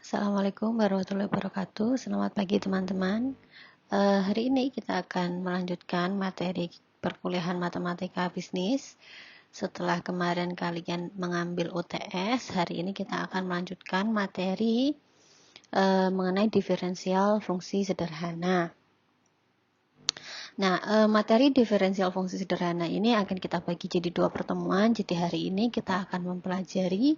Assalamualaikum warahmatullahi wabarakatuh. Selamat pagi teman-teman. Hari ini kita akan melanjutkan materi perkuliahan matematika bisnis. Setelah kemarin kalian mengambil UTS, hari ini kita akan melanjutkan materi mengenai diferensial fungsi sederhana. Nah, materi diferensial fungsi sederhana ini akan kita bagi jadi 2 pertemuan. Jadi hari ini kita akan mempelajari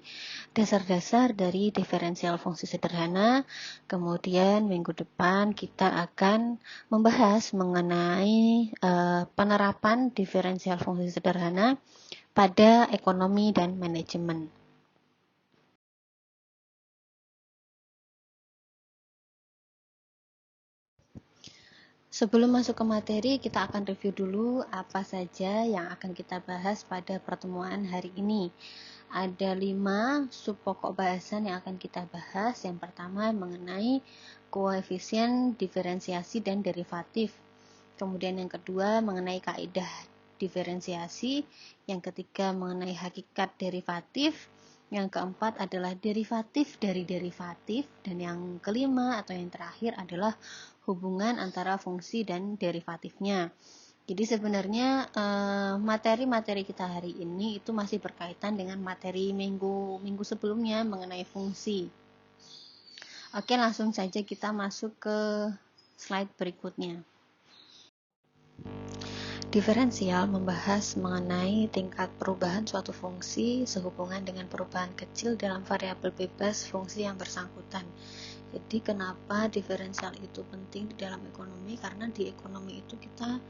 dasar-dasar dari diferensial fungsi sederhana. Kemudian minggu depan kita akan membahas mengenai penerapan diferensial fungsi sederhana pada ekonomi dan manajemen. Sebelum masuk ke materi, kita akan review dulu apa saja yang akan kita bahas pada pertemuan hari ini. Ada 5 sub pokok bahasan yang akan kita bahas. Yang pertama mengenai koefisien diferensiasi dan derivatif. Kemudian yang kedua mengenai kaidah diferensiasi. Yang ketiga mengenai hakikat derivatif. Yang keempat adalah derivatif dari derivatif. Dan yang kelima atau yang terakhir adalah hubungan antara fungsi dan derivatifnya. Jadi sebenarnya materi-materi kita hari ini itu masih berkaitan dengan materi minggu sebelumnya mengenai fungsi. Oke, langsung saja kita masuk ke slide berikutnya. Diferensial membahas mengenai tingkat perubahan suatu fungsi sehubungan dengan perubahan kecil dalam variabel bebas fungsi yang bersangkutan. Jadi kenapa diferensial itu penting di dalam ekonomi? Karena di ekonomi itu kita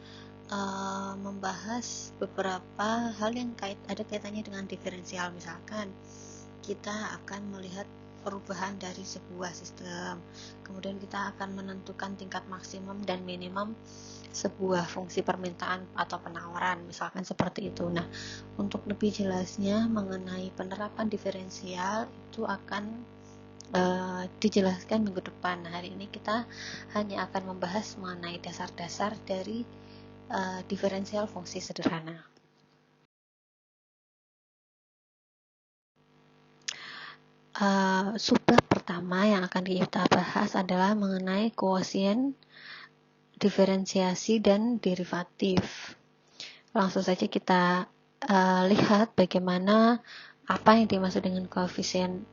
membahas beberapa hal yang ada kaitannya dengan diferensial. Misalkan kita akan melihat perubahan dari sebuah sistem, kemudian kita akan menentukan tingkat maksimum dan minimum sebuah fungsi permintaan atau penawaran, misalkan seperti itu. Nah, untuk lebih jelasnya mengenai penerapan diferensial itu akan dijelaskan minggu depan. Nah, hari ini kita hanya akan membahas mengenai dasar-dasar dari diferensial fungsi sederhana. Subbab pertama yang akan kita bahas adalah mengenai koefisien diferensiasi dan derivatif. Langsung saja kita lihat bagaimana apa yang dimaksud dengan koefisien,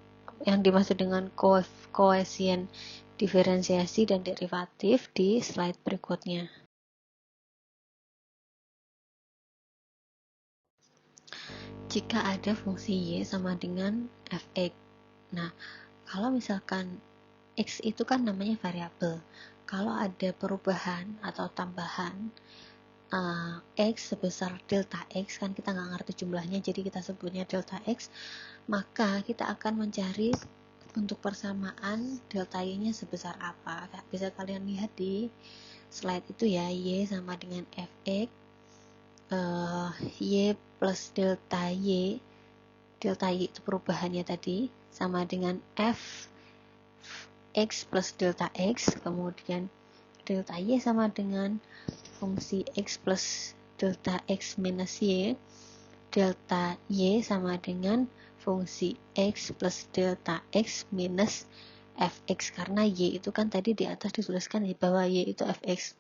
yang dimaksud dengan koefisien diferensiasi dan derivatif di slide berikutnya. Jika ada fungsi y sama dengan fx. Nah, kalau misalkan x itu kan namanya variabel. Kalau ada perubahan atau tambahan x sebesar delta x, kan kita nggak ngerti jumlahnya, jadi kita sebutnya delta x, maka kita akan mencari untuk persamaan delta y-nya sebesar apa. Bisa kalian lihat di slide itu ya, y sama dengan fx, y plus delta y itu perubahannya tadi, sama dengan f x plus delta x, kemudian delta y sama dengan fungsi x plus delta x minus y, delta y sama dengan fungsi x plus delta x minus fx, karena y itu kan tadi di atas dituliskan di bawah y itu fx,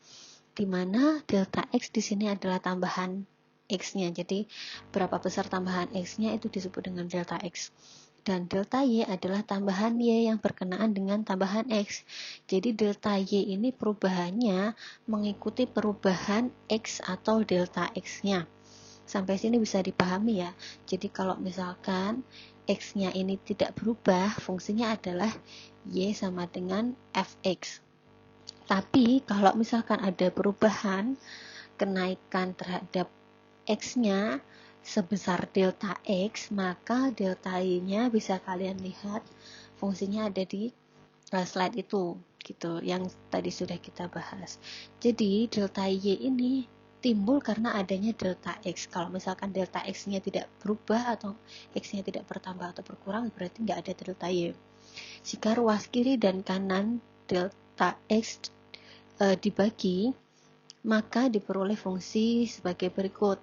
di mana delta x di sini adalah tambahan x-nya. Jadi berapa besar tambahan x-nya itu disebut dengan delta x. Dan delta y adalah tambahan y yang berkenaan dengan tambahan x. Jadi delta y ini perubahannya mengikuti perubahan x atau delta x-nya. Sampai sini bisa dipahami ya. Jadi kalau misalkan x-nya ini tidak berubah, fungsinya adalah y sama dengan fx. Tapi kalau misalkan ada perubahan kenaikan terhadap x-nya sebesar delta x, maka delta y-nya bisa kalian lihat fungsinya ada di slide itu gitu, yang tadi sudah kita bahas. Jadi delta y ini timbul karena adanya delta x. Kalau misalkan delta x-nya tidak berubah atau x-nya tidak bertambah atau berkurang, berarti nggak ada delta y. Jika ruas kiri dan kanan delta x dibagi, maka diperoleh fungsi sebagai berikut.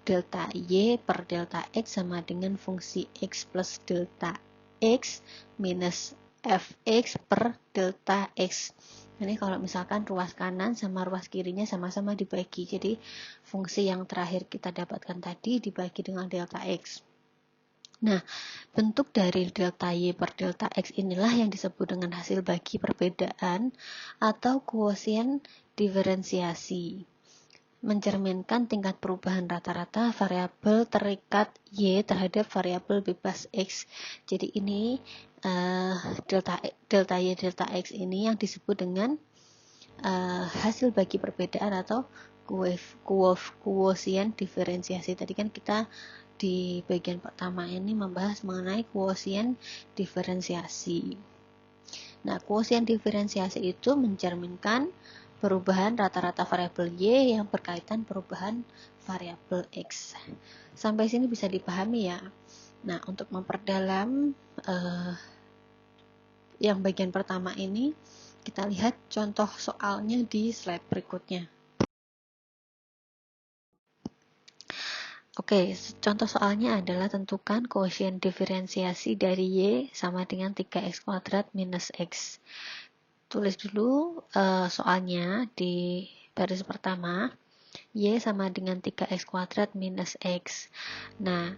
Delta y per delta x sama dengan fungsi x plus delta x minus fx per delta x. Ini kalau misalkan ruas kanan sama ruas kirinya sama-sama dibagi, jadi fungsi yang terakhir kita dapatkan tadi dibagi dengan delta x. Nah, bentuk dari delta y per delta x inilah yang disebut dengan hasil bagi perbedaan atau kuosien diferensiasi, mencerminkan tingkat perubahan rata-rata variabel terikat y terhadap variabel bebas x. Jadi ini delta y delta x ini yang disebut dengan hasil bagi perbedaan atau kuosien diferensiasi. Tadi kan kita di bagian pertama ini membahas mengenai kuosien diferensiasi. Nah, kuosien diferensiasi itu mencerminkan perubahan rata-rata variabel y yang berkaitan perubahan variabel x. Sampai sini bisa dipahami ya. Nah, untuk memperdalam yang bagian pertama ini, kita lihat contoh soalnya di slide berikutnya. Oke, contoh soalnya adalah tentukan koefisien diferensiasi dari y sama dengan 3x kuadrat minus x. Tulis dulu soalnya di baris pertama, y sama dengan 3x kuadrat minus x. Nah,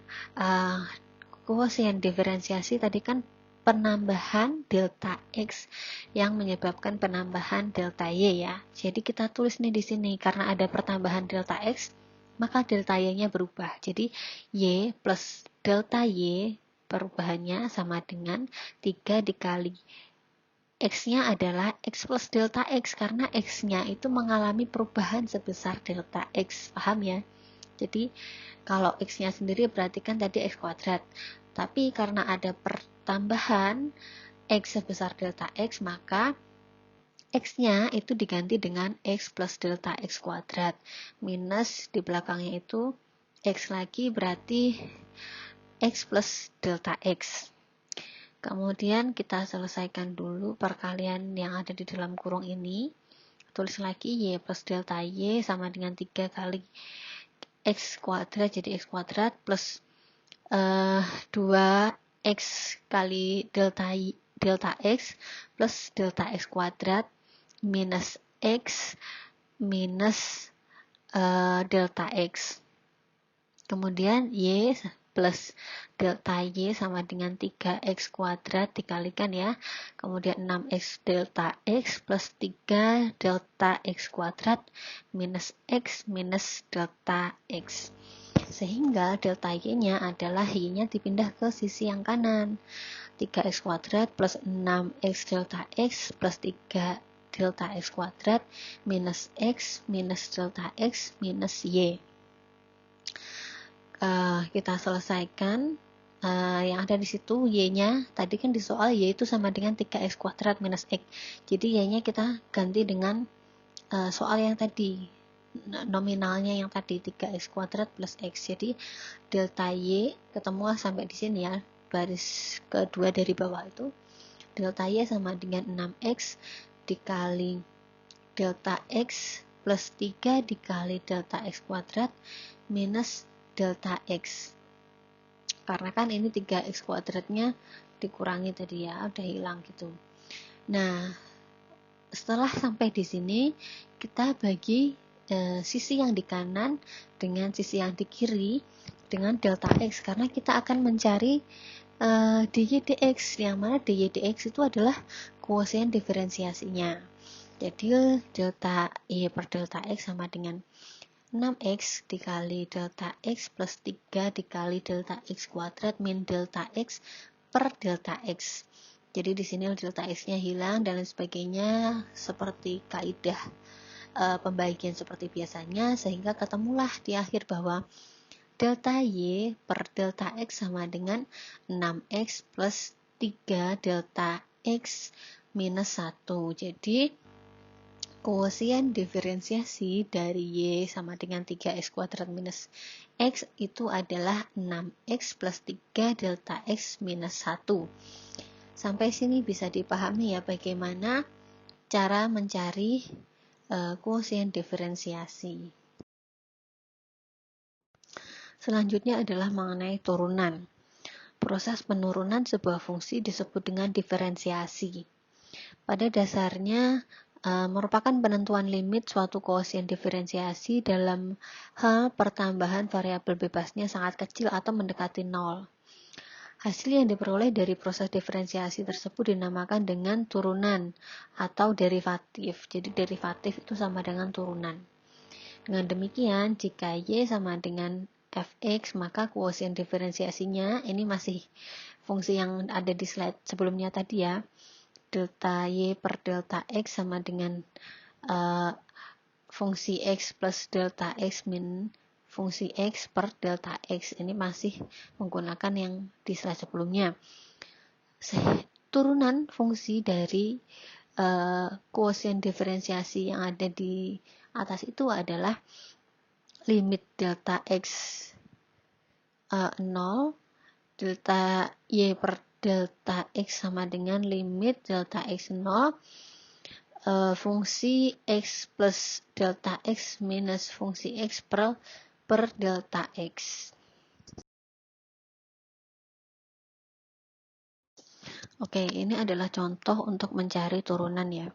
koefisien diferensiasi tadi kan penambahan delta x yang menyebabkan penambahan delta y ya. Jadi kita tulis nih di sini karena ada pertambahan delta x, maka delta y-nya berubah. Jadi y plus delta y perubahannya sama dengan 3 dikali x-nya adalah x plus delta x, karena x-nya itu mengalami perubahan sebesar delta x. Paham ya? Jadi kalau x-nya sendiri berarti kan tadi x kuadrat. Tapi karena ada pertambahan x sebesar delta x, maka x-nya itu diganti dengan x plus delta x kuadrat. Minus di belakangnya itu x lagi, berarti x plus delta x. Kemudian kita selesaikan dulu perkalian yang ada di dalam kurung ini. Tulis lagi y plus delta y sama dengan 3 kali x kuadrat, jadi x kuadrat plus 2x kali delta x plus delta x kuadrat minus x minus delta x. Kemudian y plus delta y sama dengan 3x kuadrat dikalikan ya. Kemudian 6x delta x plus 3 delta x kuadrat minus x minus delta x. Sehingga delta y-nya adalah y-nya dipindah ke sisi yang kanan. 3x kuadrat plus 6x delta x plus 3 delta x kuadrat minus x minus delta x minus y. Kita selesaikan yang ada di situ. Y-nya tadi kan di soal y itu sama dengan 3x kuadrat minus x. Jadi y-nya kita ganti dengan soal yang tadi, nominalnya yang tadi 3x kuadrat plus x. Jadi delta y ketemu sampai di sini ya, baris kedua dari bawah itu. Delta y sama dengan 6x dikali delta x plus 3 dikali delta x kuadrat minus delta x. Karena kan ini 3x kuadratnya dikurangi tadi ya, udah hilang gitu. Nah, setelah sampai di sini, kita bagi sisi yang di kanan dengan sisi yang di kiri dengan delta x, karena kita akan mencari dy dx, yang mana dy dx itu adalah kuosien diferensiasinya. Jadi delta y per delta x sama dengan 6x dikali delta x plus 3 dikali delta x kuadrat min delta x per delta x. Jadi di sini delta x-nya hilang dan lain sebagainya, seperti kaidah pembagian seperti biasanya, sehingga ketemulah di akhir bahwa delta y per delta x sama dengan 6x plus 3 delta x minus 1. Jadi kuosien diferensiasi dari y sama dengan 3x kuadrat minus x itu adalah 6x plus 3 delta x minus 1. Sampai sini bisa dipahami ya bagaimana cara mencari kuosien diferensiasi. Selanjutnya adalah mengenai turunan. proses penurunan sebuah fungsi disebut dengan diferensiasi. Pada dasarnya, merupakan penentuan limit suatu koefisien diferensiasi dalam hal pertambahan variabel bebasnya sangat kecil atau mendekati nol. Hasil yang diperoleh dari proses diferensiasi tersebut dinamakan dengan turunan atau derivatif. Jadi derivatif itu sama dengan turunan. Dengan demikian, jika Y sama dengan fx, maka koefisien diferensiasinya, ini masih fungsi yang ada di slide sebelumnya tadi ya, delta Y per delta X sama dengan fungsi X plus delta X min fungsi X per delta X. Ini masih menggunakan yang di slide sebelumnya. Turunan fungsi dari koefisien diferensiasi yang ada di atas itu adalah limit delta X 0, delta Y per delta X sama dengan limit delta X 0, fungsi X plus delta X minus fungsi X per delta X. Oke, ini adalah contoh untuk mencari turunan ya.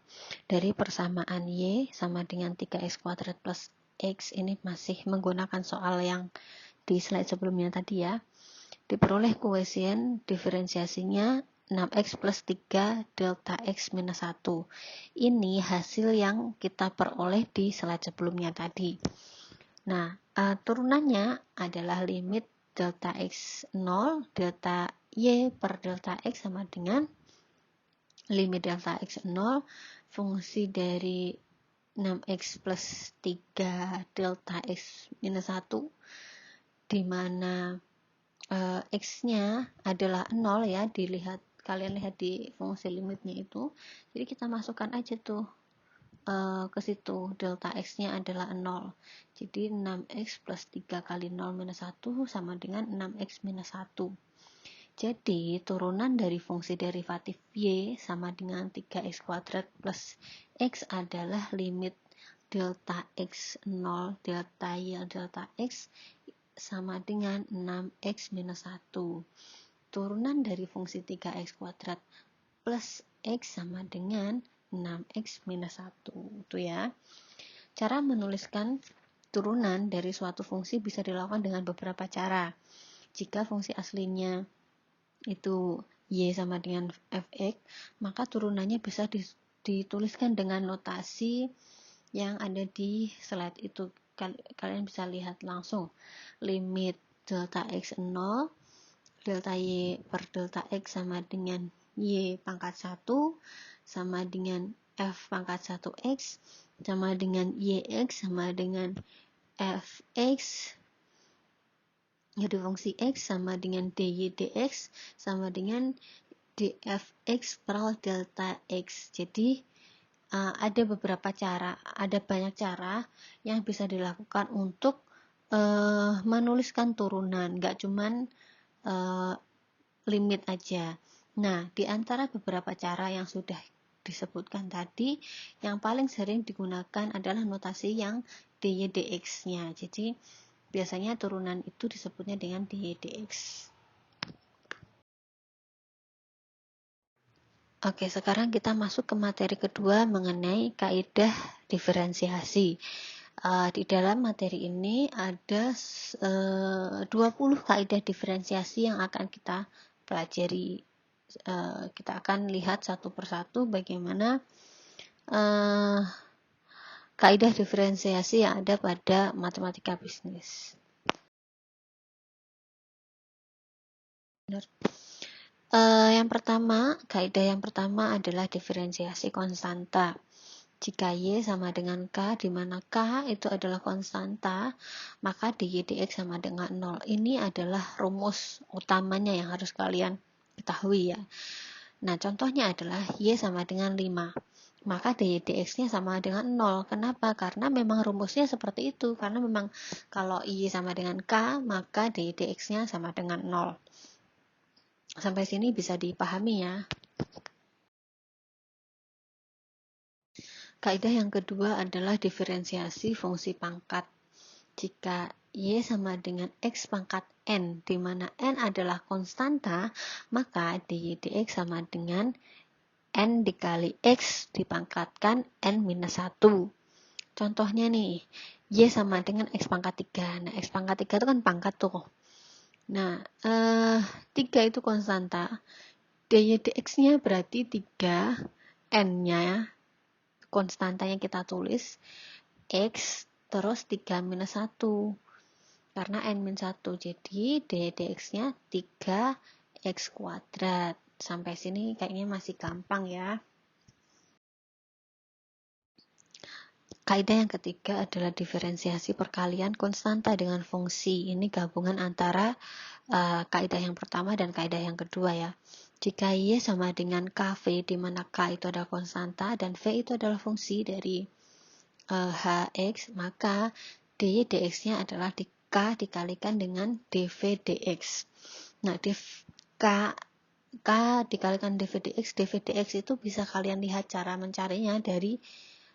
Dari persamaan Y sama dengan 3X kuadrat plus X, ini masih menggunakan soal yang di slide sebelumnya tadi ya. Diperoleh koefisien diferensiasinya 6X plus 3 delta X minus 1. Ini hasil yang kita peroleh di slide sebelumnya tadi. Nah, turunannya adalah limit delta X 0, delta Y per delta X sama dengan limit delta X 0, fungsi dari 6X plus 3 delta X minus 1, di mana X-nya adalah 0 ya, kalian lihat di fungsi limitnya itu. Jadi kita masukkan aja tuh ke situ, delta X-nya adalah 0. Jadi 6X plus 3 kali 0 minus 1 sama dengan 6X minus 1. Jadi turunan dari fungsi derivatif Y sama dengan 3X kuadrat plus X adalah limit delta X 0, delta Y, delta X sama dengan 6X minus 1. Turunan dari fungsi 3X kuadrat plus X sama dengan 6X minus 1. Itu ya. Cara menuliskan turunan dari suatu fungsi bisa dilakukan dengan beberapa cara. Jika fungsi aslinya itu Y sama dengan fx, maka turunannya bisa dituliskan dengan notasi yang ada di slide itu. Kalian bisa lihat langsung. Limit delta X 0, delta Y per delta X sama dengan Y pangkat 1 sama dengan F pangkat 1X sama dengan YX sama dengan Fx, jadi fungsi X sama dengan dy dx sama dengan dfx per delta X. Jadi ada banyak cara yang bisa dilakukan untuk menuliskan turunan, nggak cuman limit aja. Nah, di antara beberapa cara yang sudah disebutkan tadi, yang paling sering digunakan adalah notasi yang dy dx-nya. Jadi, biasanya turunan itu disebutnya dengan dy dx. Oke, sekarang kita masuk ke materi kedua mengenai kaidah diferensiasi. Di dalam materi ini ada 20 kaidah diferensiasi yang akan kita pelajari. Kita akan lihat satu persatu bagaimana kaidah diferensiasi yang ada pada matematika bisnis. Kaidah yang pertama adalah diferensiasi konstanta. Jika Y sama dengan K, di mana K itu adalah konstanta, maka dy dx sama dengan 0. Ini adalah rumus utamanya yang harus kalian ketahui ya. Nah, contohnya adalah Y sama dengan 5. Maka dy dx-nya sama dengan 0. Kenapa? Karena memang rumusnya seperti itu. Karena memang kalau Y sama dengan K, maka dy dx-nya sama dengan 0. Sampai sini bisa dipahami ya. Kaidah yang kedua adalah diferensiasi fungsi pangkat. Jika Y sama dengan X pangkat N, di mana N adalah konstanta, maka dy dx sama dengan N dikali X dipangkatkan N-1. Contohnya nih, Y sama dengan X pangkat 3. Nah, X pangkat 3 itu kan pangkat tuh. Nah, 3 itu konstanta. Dy dx-nya berarti 3, N-nya, konstantanya kita tulis, X, terus 3 minus 1. Karena N-1, jadi dy dx-nya 3x kuadrat. Sampai sini kayaknya masih gampang ya. Kaidah yang ketiga adalah diferensiasi perkalian konstanta dengan fungsi. Ini gabungan antara kaidah yang pertama dan kaidah yang kedua ya. Jika Y sama dengan KV, di mana K itu adalah konstanta dan V itu adalah fungsi dari Hx, maka dy dx-nya adalah K dikalikan dengan dv dx. Nah, K dikalikan dv dx itu bisa kalian lihat cara mencarinya dari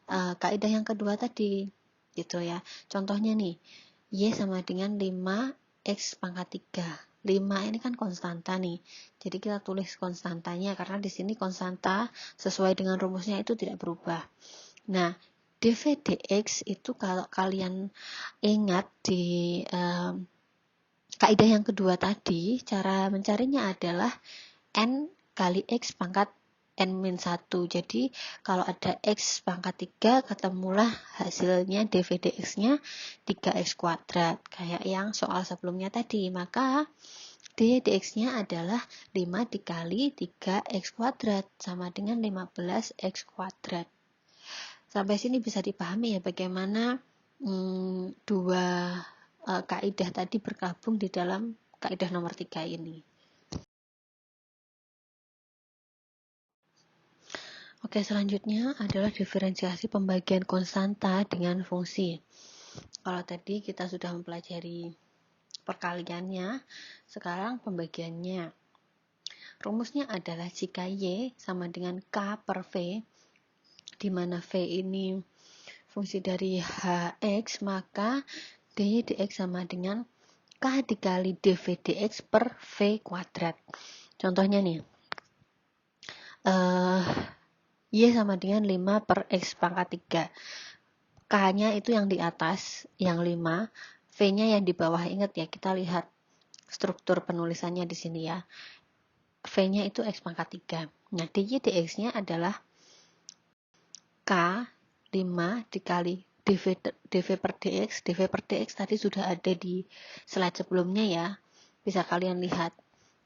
kaidah yang kedua tadi, gitu ya. Contohnya nih, Y sama dengan 5x pangkat 3. 5 ini kan konstanta nih. Jadi kita tulis konstantanya karena di sini konstanta sesuai dengan rumusnya itu tidak berubah. Nah, dv dx itu kalau kalian ingat di kaidah yang kedua tadi, cara mencarinya adalah N kali X pangkat N-1. Jadi, kalau ada X pangkat 3, ketemulah hasilnya dv dx-nya 3x kuadrat. Kayak yang soal sebelumnya tadi. Maka, dy dx-nya adalah 5 dikali 3x kuadrat, sama dengan 15x kuadrat. Sampai sini bisa dipahami ya bagaimana dua kaidah tadi bergabung di dalam kaidah nomor 3 ini. Oke, selanjutnya adalah diferensiasi pembagian konstanta dengan fungsi. Kalau tadi kita sudah mempelajari perkaliannya, sekarang pembagiannya. Rumusnya adalah jika Y sama dengan K per V, di mana V ini fungsi dari Hx, maka dy dx sama dengan K dikali dv dx per V kuadrat. Contohnya nih, Y sama dengan 5 per X pangkat 3. K-nya itu yang di atas, yang 5. V-nya yang di bawah. Ingat ya, kita lihat struktur penulisannya di sini ya. V-nya itu X pangkat 3. Nah, dy dx-nya adalah K 5 dikali dv per dx. dv per dx tadi sudah ada di slide sebelumnya ya. Bisa kalian lihat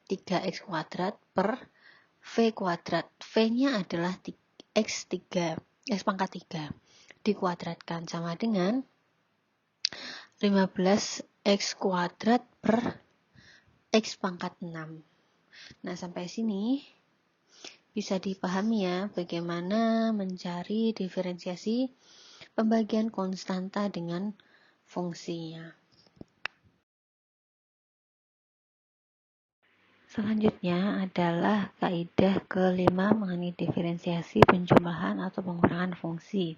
3x kuadrat per V kuadrat. V-nya adalah X3, X pangkat 3. Dikuadratkan sama dengan 15x kuadrat per X pangkat 6. Nah, sampai sini bisa dipahami ya bagaimana mencari diferensiasi pembagian konstanta dengan fungsinya. Selanjutnya adalah kaidah kelima mengenai diferensiasi penjumlahan atau pengurangan fungsi.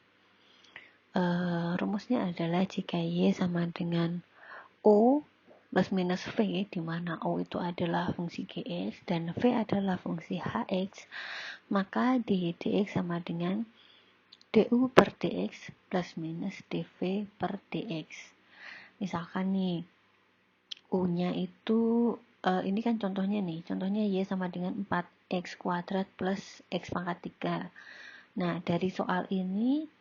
Rumusnya adalah jika Y sama dengan O plus minus V, di mana O itu adalah fungsi Gx dan V adalah fungsi Hx, maka dy dx sama dengan du per dx plus minus dv per dx. Misalkan nih, U-nya itu, ini kan contohnya nih, contohnya Y sama dengan 4x kuadrat plus x pangkat 3. Nah, dari soal ini,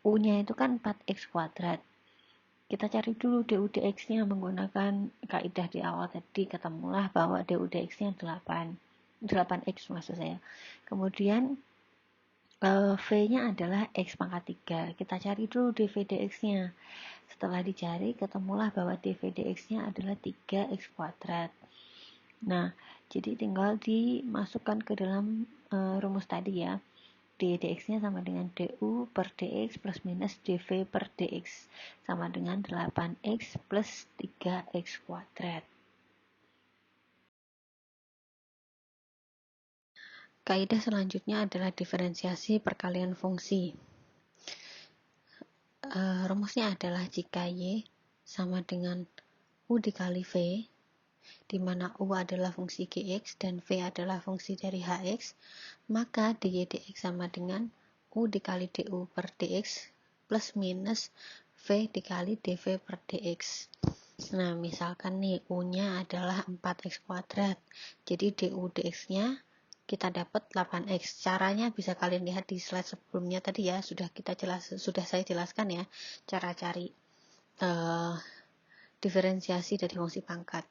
U-nya itu kan 4x kuadrat. Kita cari dulu du dx-nya menggunakan kaidah di awal tadi, ketemulah bahwa du dx-nya 8x maksud saya. Kemudian V-nya adalah x pangkat 3. Kita cari dulu dv dx-nya. Setelah dicari, ketemulah bahwa dv dx-nya adalah 3x kuadrat. Nah, jadi tinggal dimasukkan ke dalam rumus tadi ya. Dy dx-nya sama dengan du per dx plus minus dv per dx sama dengan 8x plus 3x kuadrat. Kaidah selanjutnya adalah diferensiasi perkalian fungsi. Rumusnya adalah jika Y sama dengan U dikali V, di mana U adalah fungsi Gx dan V adalah fungsi dari Hx, maka dy dx sama dengan U dikali du per dx plus minus V dikali dv per dx. Nah, misalkan nih U-nya adalah 4x kuadrat, jadi du dx-nya kita dapat 8x. Caranya bisa kalian lihat di slide sebelumnya tadi ya, sudah saya jelaskan ya cara cari diferensiasi dari fungsi pangkat.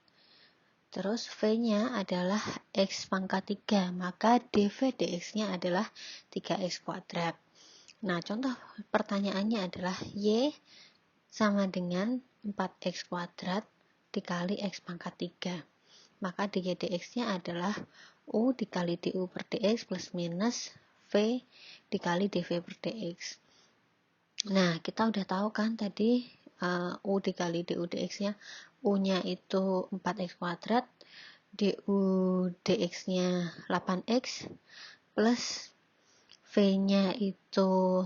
Terus V-nya adalah X pangkat 3, maka dV dx-nya adalah 3X kuadrat. Nah, contoh pertanyaannya adalah Y sama dengan 4X kuadrat dikali X pangkat 3. Maka dy dx-nya adalah U dikali du per dx plus minus V dikali dv per dx. Nah, kita udah tahu kan tadi U dikali du dx-nya, U-nya itu 4x kuadrat, du dx-nya 8x, plus V-nya itu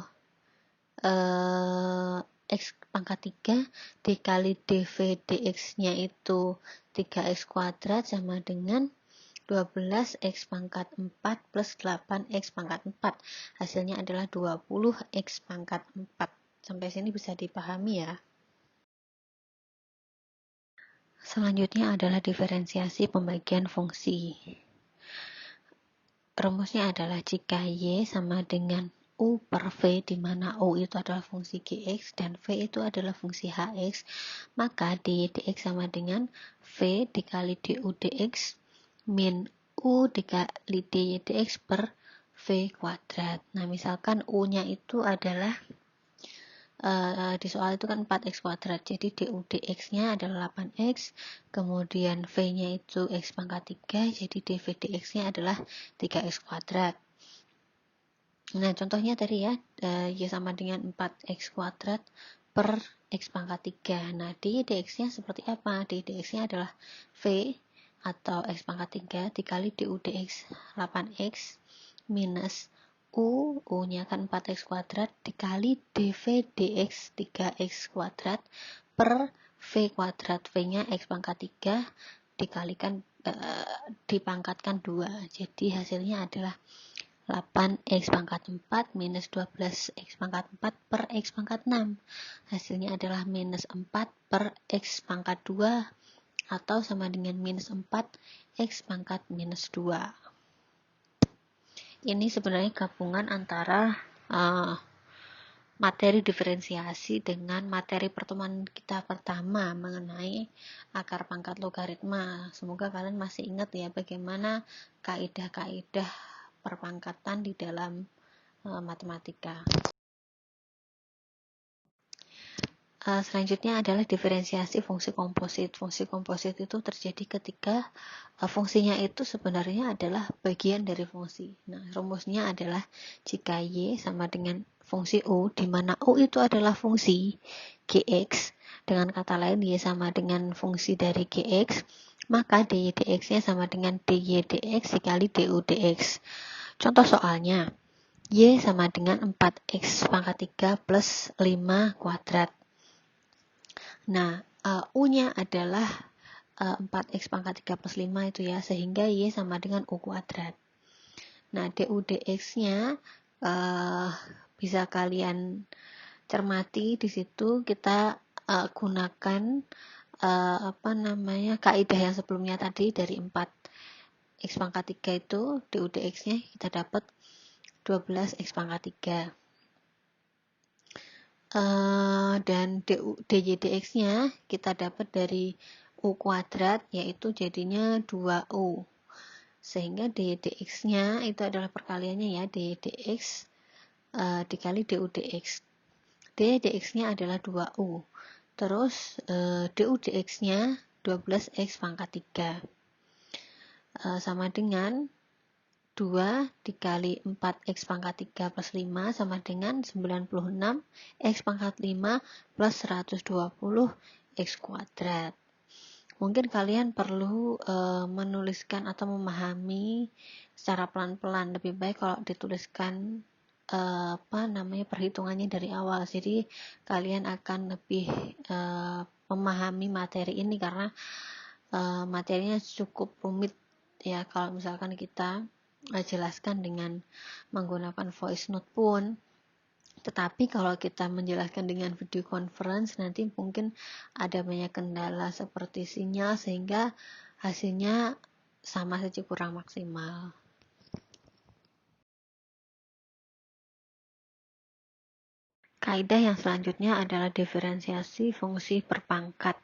X pangkat 3, dikali dv dx-nya itu 3x kuadrat sama dengan 12x pangkat 4 plus 8x pangkat 4. Hasilnya adalah 20x pangkat 4. Sampai sini bisa dipahami ya. Selanjutnya adalah diferensiasi pembagian fungsi. Rumusnya adalah jika Y sama dengan U per V, di mana U itu adalah fungsi Gx dan V itu adalah fungsi Hx, maka dy dx sama dengan V dikali du dx min U dikali dy dx per V kuadrat. Nah, misalkan U-nya itu adalah di soal itu kan 4x kuadrat, jadi du dx-nya adalah 8x, kemudian V-nya itu X pangkat 3, jadi dv dx-nya adalah 3x kuadrat. Nah, contohnya tadi ya, Y sama dengan 4x kuadrat per X pangkat 3. Nah, dy dx-nya seperti apa? Dy dx-nya adalah V atau X pangkat 3 dikali du dx 8x minus U-nya kan 4x kuadrat dikali dv dx 3x kuadrat per V kuadrat. V-nya X pangkat 3 dikalikan dipangkatkan 2. Jadi hasilnya adalah 8x pangkat 4 minus 12x pangkat 4 per x pangkat 6. Hasilnya adalah minus 4 per x pangkat 2 atau sama dengan minus 4x pangkat minus 2. Ini sebenarnya gabungan antara materi diferensiasi dengan materi pertemuan kita pertama mengenai akar pangkat logaritma. Semoga kalian masih ingat ya bagaimana kaidah-kaidah perpangkatan di dalam matematika. Selanjutnya adalah diferensiasi fungsi komposit. Fungsi komposit itu terjadi ketika fungsinya itu sebenarnya adalah bagian dari fungsi. Nah, rumusnya adalah jika Y sama dengan fungsi U, di mana U itu adalah fungsi Gx, dengan kata lain Y sama dengan fungsi dari Gx, maka dy dx-nya sama dengan dy dx dikali du dx. Contoh soalnya, Y sama dengan 4x pangkat 3 plus 5 kuadrat. Nah, U-nya adalah 4x pangkat 3 plus 5 itu ya, sehingga Y sama dengan U kuadrat. Nah, du dx-nya bisa kalian cermati, di situ kita gunakan kaidah yang sebelumnya tadi dari 4x pangkat 3 itu, du dx-nya kita dapat 12x pangkat 3. Dan dy dx-nya kita dapat dari U kuadrat, yaitu jadinya 2U. Sehingga dy dx-nya itu adalah perkaliannya ya, dy dx dikali du dx. Dy dx-nya adalah 2U. Terus du dx-nya 12x pangkat 3. Sama dengan 2 dikali 4x pangkat 3 plus 5 sama dengan 96 x pangkat 5 plus 120 x kuadrat. Mungkin kalian perlu menuliskan atau memahami secara pelan-pelan. Lebih baik kalau dituliskan perhitungannya dari awal. Jadi kalian akan lebih memahami materi ini karena materinya cukup rumit ya kalau misalkan kita jelaskan dengan menggunakan voice note pun. Tetapi kalau kita menjelaskan dengan video conference nanti mungkin ada banyak kendala seperti sinyal sehingga hasilnya sama saja kurang maksimal. Kaidah yang selanjutnya adalah diferensiasi fungsi berpangkat.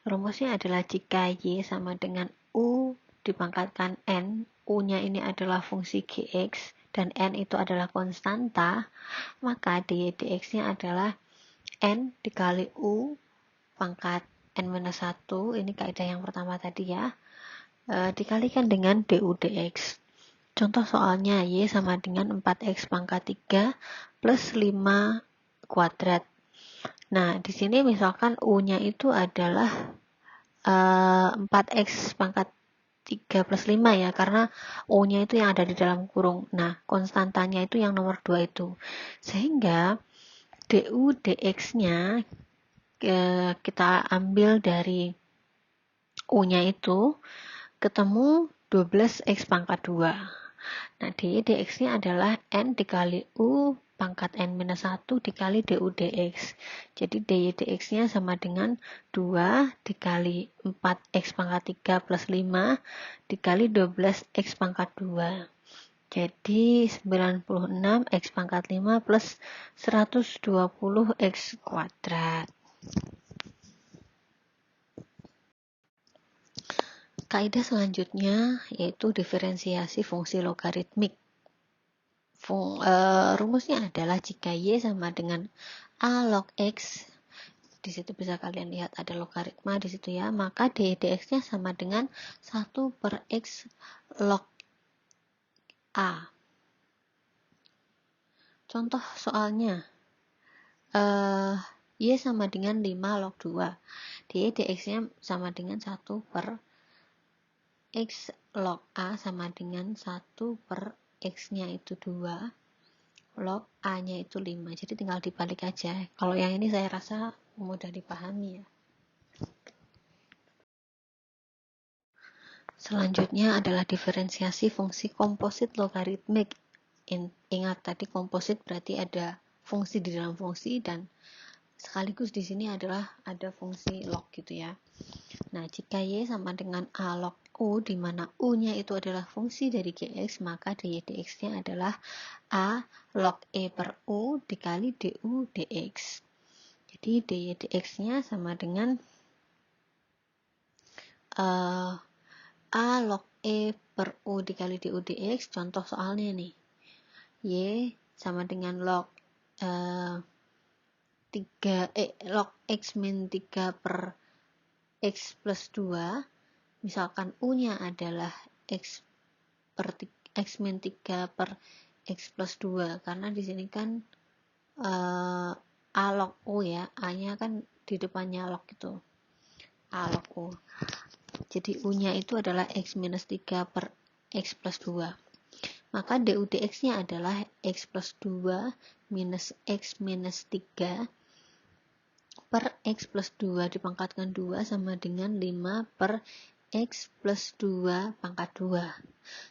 Rumusnya adalah jika Y sama dengan U dipangkatkan N, U-nya ini adalah fungsi Gx, dan N itu adalah konstanta, maka dy dx-nya adalah N dikali U pangkat N-1, ini kaidah yang pertama tadi ya, dikalikan dengan du dx. Contoh soalnya, Y sama dengan 4x pangkat 3 plus 5 kuadrat. Nah, di sini misalkan U-nya itu adalah 4x pangkat 3 plus 5 ya, karena U-nya itu yang ada di dalam kurung. Nah, konstantanya itu yang nomor 2 itu. Sehingga du dx-nya kita ambil dari U-nya itu, ketemu 12x pangkat 2. Nah, dy dx-nya adalah N dikali U pangkat N-1 dikali du dx. Jadi dy dx-nya sama dengan 2 dikali 4x pangkat 3 plus 5 dikali 12x pangkat 2. Jadi 96x pangkat 5 plus 120x kuadrat. Kaidah selanjutnya yaitu diferensiasi fungsi logaritmik. Rumusnya adalah jika Y sama dengan A log X, di situ bisa kalian lihat ada logaritma di situ ya, maka dy dx-nya sama dengan 1 per X log A. Contoh soalnya, Y sama dengan 5 log 2, dy dx-nya sama dengan 1 per X log A sama dengan 1 per X-nya itu 2, log A-nya itu 5. Jadi tinggal dibalik aja. Kalau yang ini saya rasa mudah dipahami ya. Selanjutnya adalah diferensiasi fungsi komposit logaritmik. Ingat tadi komposit berarti ada fungsi di dalam fungsi dan sekaligus di sini adalah ada fungsi log gitu ya. Nah, jika Y sama dengan A log U, di mana U-nya itu adalah fungsi dari Gx, maka dy dx-nya adalah A log E per U dikali du dx. Jadi dy dx-nya sama dengan A log E per U dikali du dx. Contoh soalnya nih, Y sama dengan log 3 log X min 3 per X plus 2, misalkan U-nya adalah X min 3 per X plus 2, karena di sini kan A log U ya, A-nya kan di depannya log itu, A log U. Jadi U-nya itu adalah X minus 3 per X plus 2. Maka du dx-nya adalah X plus 2 minus X minus 3 per X plus 2 dipangkatkan 2 sama dengan 5 per X plus 2 pangkat 2.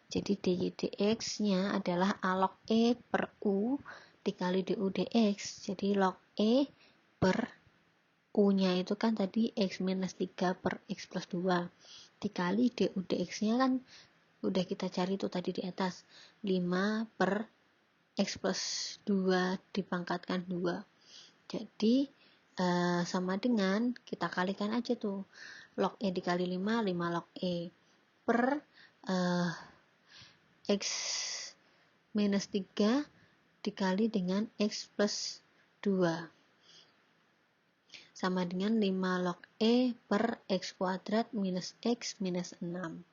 Jadi dy dx-nya adalah A log E per U dikali du dx. Jadi log E per U-nya itu kan tadi X minus 3 per X plus 2. Dikali du dx-nya kan udah kita cari itu tadi di atas. 5 per X plus 2 dipangkatkan 2. Jadi sama dengan kita kalikan aja tuh, log E dikali 5 log E per X minus 3 dikali dengan X plus 2 sama dengan 5 log E per X kuadrat minus X minus 6.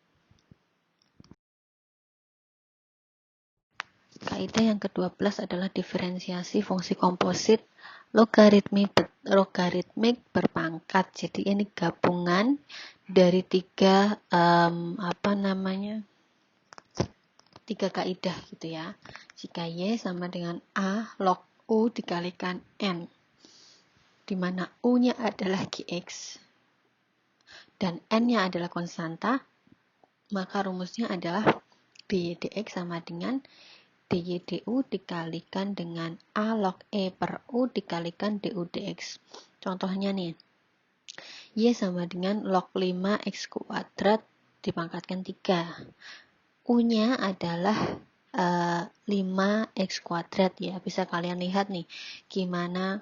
Kaidah yang ke-12 adalah diferensiasi fungsi komposit logaritmik berpangkat. Jadi ini gabungan dari tiga kaidah gitu ya. Jika Y sama dengan A log U dikalikan N. di mana U-nya adalah Gx dan N-nya adalah konstanta, maka rumusnya adalah dy dx sama dengan dy du dikalikan dengan A log E per U dikalikan du dx. Contohnya nih, Y sama dengan log 5x kuadrat dipangkatkan 3. U-nya adalah 5x kuadrat ya. Bisa kalian lihat nih gimana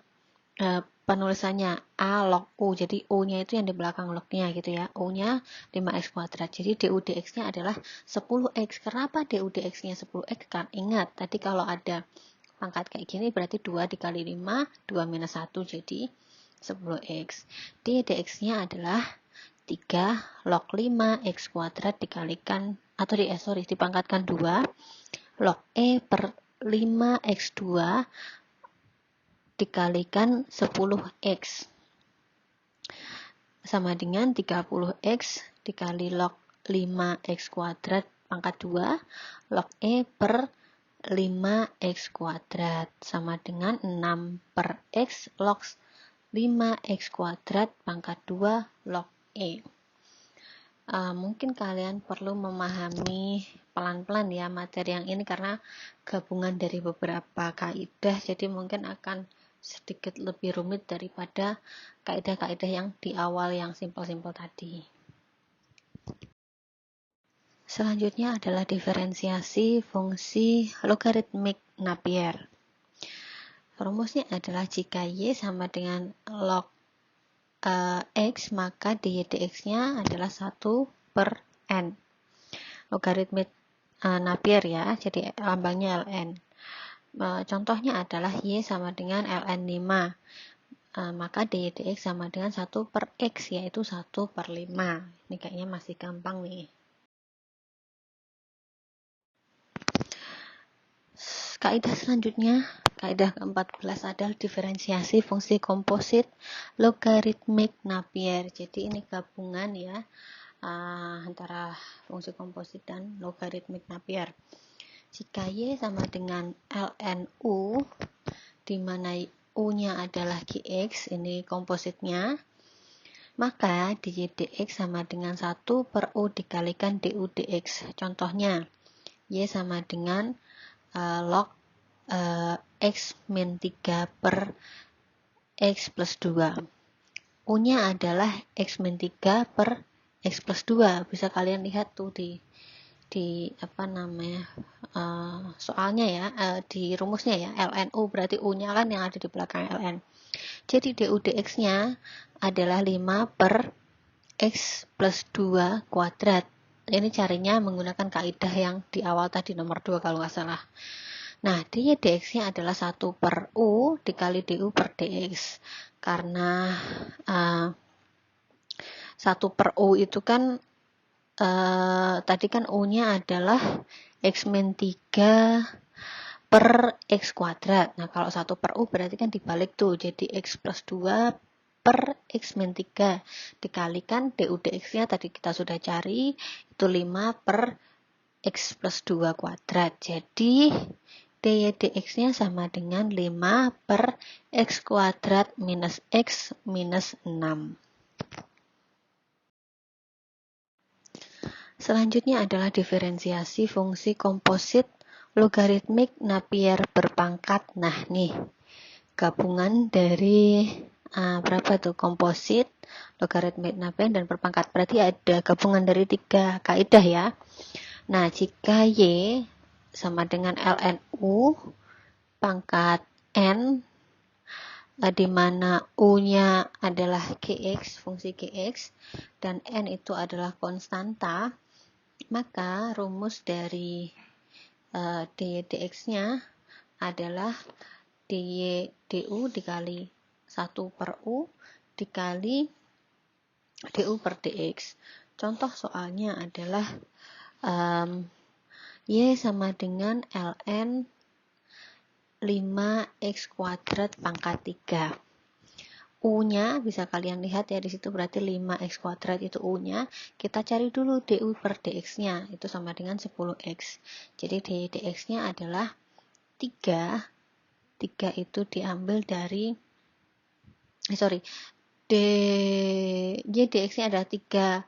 penulisannya A log U. Jadi U-nya itu yang di belakang lognya gitu ya. U-nya 5x kuadrat. Jadi du dx-nya adalah 10x. Kenapa du dx-nya 10x? Kan ingat tadi kalau ada pangkat kayak gini berarti 2 dikali 5, 2 minus 1 jadi 10x. Du dx-nya adalah 3 log 5x kuadrat dikalikan atau dipangkatkan 2 log E per 5x2 dikalikan 10x sama dengan 30x dikali log 5x kuadrat pangkat 2 log E per 5x kuadrat sama dengan 6 per x log 5x kuadrat pangkat 2 log E. Mungkin kalian perlu memahami pelan-pelan ya materi yang ini karena gabungan dari beberapa kaidah, jadi mungkin akan sedikit lebih rumit daripada kaidah-kaidah yang di awal yang simpel-simpel tadi. Selanjutnya adalah diferensiasi fungsi logaritmik Napier. Rumusnya adalah jika Y sama dengan log X, maka dy dx-nya adalah 1 per N. Logaritmik Napier ya, jadi lambangnya ln. Contohnya adalah Y sama dengan ln 5. Maka dy dx sama dengan 1 per X, yaitu 1 per 5. Ini kayaknya masih gampang nih. Kaidah selanjutnya, kaidah ke-14 adalah diferensiasi fungsi komposit logaritmik Napier. Jadi ini gabungan ya antara fungsi komposit dan logaritmik Napier. Jika Y sama dengan ln U, di mana U-nya adalah Gx, ini kompositnya, maka dy dx sama dengan 1 per U dikalikan du dx. Contohnya, Y sama dengan log x min 3 per x plus 2. U-nya adalah x min 3 per x plus 2. Bisa kalian lihat tuh di soalnya ya, di rumusnya ya, ln U berarti U-nya kan yang ada di belakang ln. Jadi du dx-nya adalah 5 per x plus 2 kuadrat. Ini carinya menggunakan kaidah yang di awal tadi nomor 2 kalau nggak salah. Nah, dy dx-nya adalah 1 per U dikali du per dx. Karena 1 per U itu kan tadi kan U-nya adalah x min 3 per x kuadrat. Nah, kalau 1 per U berarti kan dibalik tuh. Jadi x plus 2 per x min 3 dikalikan du dx-nya tadi kita sudah cari itu 5 per x plus 2 kuadrat. Jadi dy dx-nya sama dengan 5 per x kuadrat minus x minus 6. Selanjutnya adalah diferensiasi fungsi komposit logaritmik Napier berpangkat. Nah, nih gabungan dari berapa tuh komposit, logaritmik Napier dan berpangkat. Berarti ada gabungan dari 3 kaidah ya. Nah, jika Y sama dengan ln U pangkat N, di mana U-nya adalah Gx, fungsi Gx, dan N itu adalah konstanta, maka rumus dari dy dx-nya adalah dy du dikali 1 per U dikali du per dx. Contoh soalnya adalah Y sama dengan ln 5x kuadrat pangkat 3. U-nya bisa kalian lihat ya di situ berarti 5x kuadrat itu U-nya. Kita cari dulu du per dx-nya, itu sama dengan 10x. Jadi dy dx-nya adalah 3. 3 itu diambil dari dy dx-nya adalah 3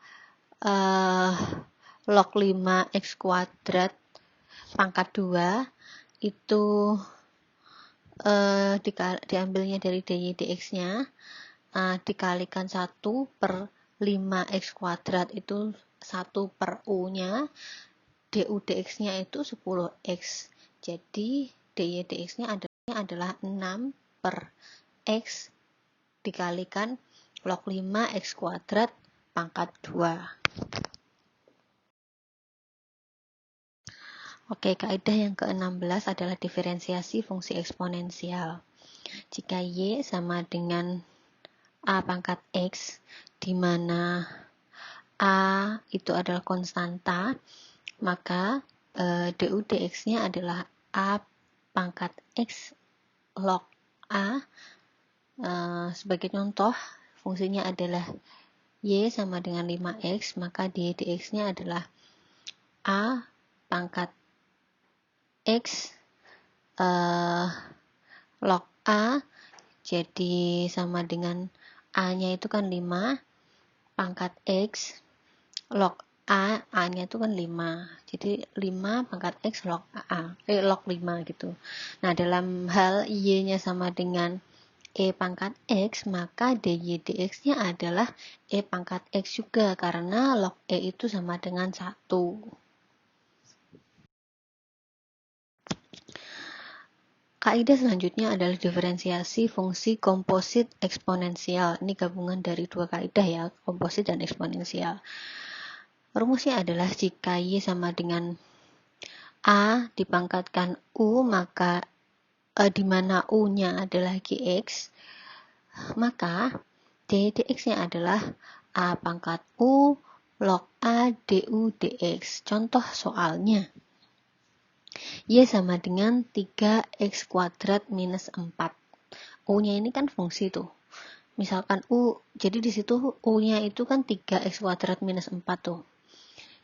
log 5 x kuadrat pangkat 2 itu diambilnya dari dy dx-nya dikalikan 1 per 5x kuadrat itu 1 per u-nya, du dx-nya itu 10x. Jadi dy dx-nya adalah 6 per x dikalikan log 5x kuadrat pangkat 2. Oke, kaidah yang ke-16 adalah diferensiasi fungsi eksponensial. Jika y sama dengan a pangkat x, di mana a itu adalah konstanta, maka du dx-nya adalah a pangkat x log a. Sebagai contoh, fungsinya adalah y sama dengan 5x, maka dy dx-nya adalah a pangkat x log a, jadi sama dengan a-nya itu kan 5 pangkat x log a-nya itu kan 5, jadi 5 pangkat x log log 5 gitu. Nah, dalam hal y-nya sama dengan e pangkat x, maka dy dx-nya adalah e pangkat x juga, karena log e itu sama dengan 1. Kaidah selanjutnya adalah diferensiasi fungsi komposit eksponensial. Ini gabungan dari dua kaidah ya, komposit dan eksponensial. Rumusnya adalah jika y sama dengan a dipangkatkan u, maka di mana u-nya adalah gx, maka dy dx-nya adalah a pangkat u log a du dx. Contoh soalnya, y sama dengan 3x kuadrat minus 4. U-nya ini kan fungsi tuh. Misalkan U, jadi di situ U-nya itu kan 3x kuadrat minus 4 tuh.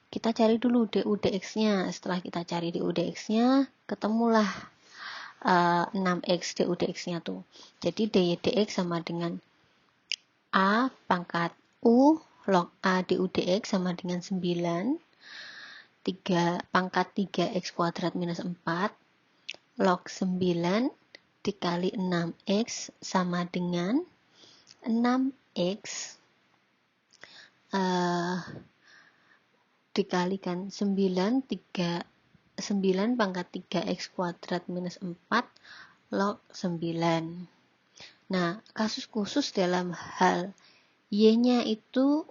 Kita cari dulu du dx-nya. Setelah kita cari du dx-nya, ketemulah 6x du dx-nya tuh. Jadi dy dx sama dengan a pangkat U log a du dx sama dengan 9. 3 pangkat 3x kuadrat minus 4 log 9 dikali 6x sama dengan 6x dikalikan 9 pangkat 3x kuadrat minus 4 log 9. Nah, kasus khusus dalam hal y-nya itu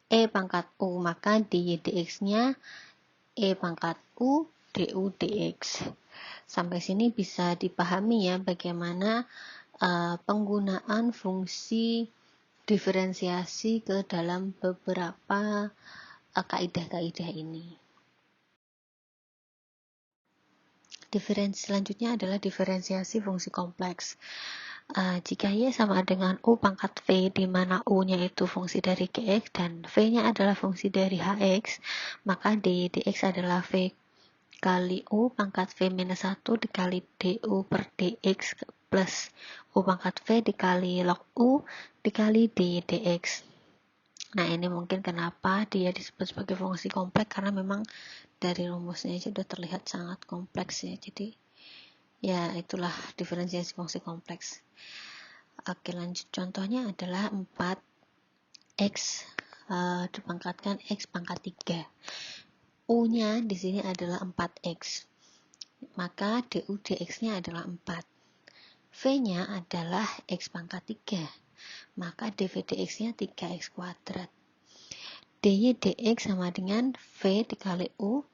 e pangkat u, maka dy dx-nya e pangkat u du dx. Sampai sini bisa dipahami ya bagaimana penggunaan fungsi diferensiasi ke dalam beberapa kaidah-kaidah ini. Selanjutnya adalah diferensiasi fungsi kompleks. Jika y sama dengan u pangkat v, di mana u-nya itu fungsi dari gx dan v-nya adalah fungsi dari hx, maka dy dx adalah v kali u pangkat v minus 1 dikali du per dx plus u pangkat v dikali log u dikali dy dx. Nah, ini mungkin kenapa dia disebut sebagai fungsi kompleks, karena memang dari rumusnya aja sudah terlihat sangat kompleks ya. Jadi ya itulah diferensiasi fungsi kompleks. Oke, lanjut. Contohnya adalah 4x dipangkatkan x pangkat 3. U-nya di sini adalah 4x. Maka du dx-nya adalah 4. V-nya adalah x pangkat 3. Maka dv dx-nya 3x kuadrat. dy dx sama dengan v dikali u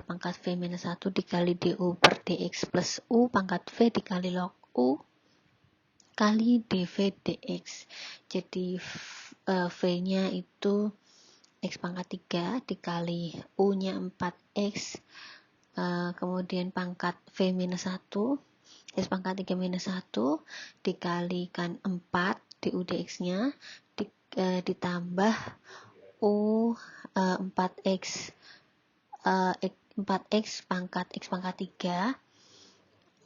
pangkat v minus 1 dikali du per dx plus u pangkat v dikali log u kali dv dx. Jadi v-nya itu x pangkat 3 dikali u-nya 4x, kemudian pangkat v minus 1, x pangkat 3 minus 1 dikalikan 4 du dx-nya ditambah u 4x 4x pangkat x pangkat 3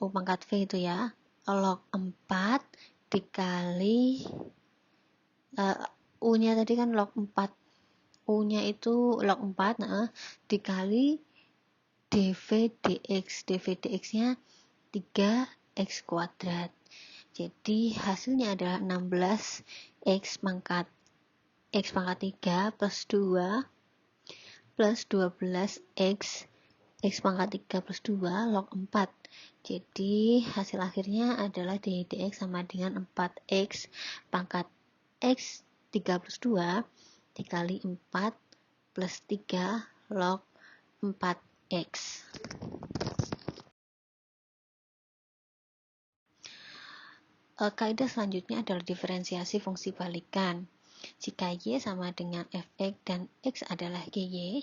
u pangkat v itu ya log 4 dikali U-nya tadi kan log 4. U-nya itu log 4, nah, dikali dv dx. dv dx-nya 3x kuadrat. Jadi hasilnya adalah 16x pangkat 3 plus 2 plus 12x x pangkat 3 plus 2 log 4. Jadi hasil akhirnya adalah dy dx sama dengan 4x pangkat x 3 plus 2 dikali 4 plus 3 log 4x. Kaidah selanjutnya adalah diferensiasi fungsi balikan. Jika y sama dengan fx dan x adalah gy,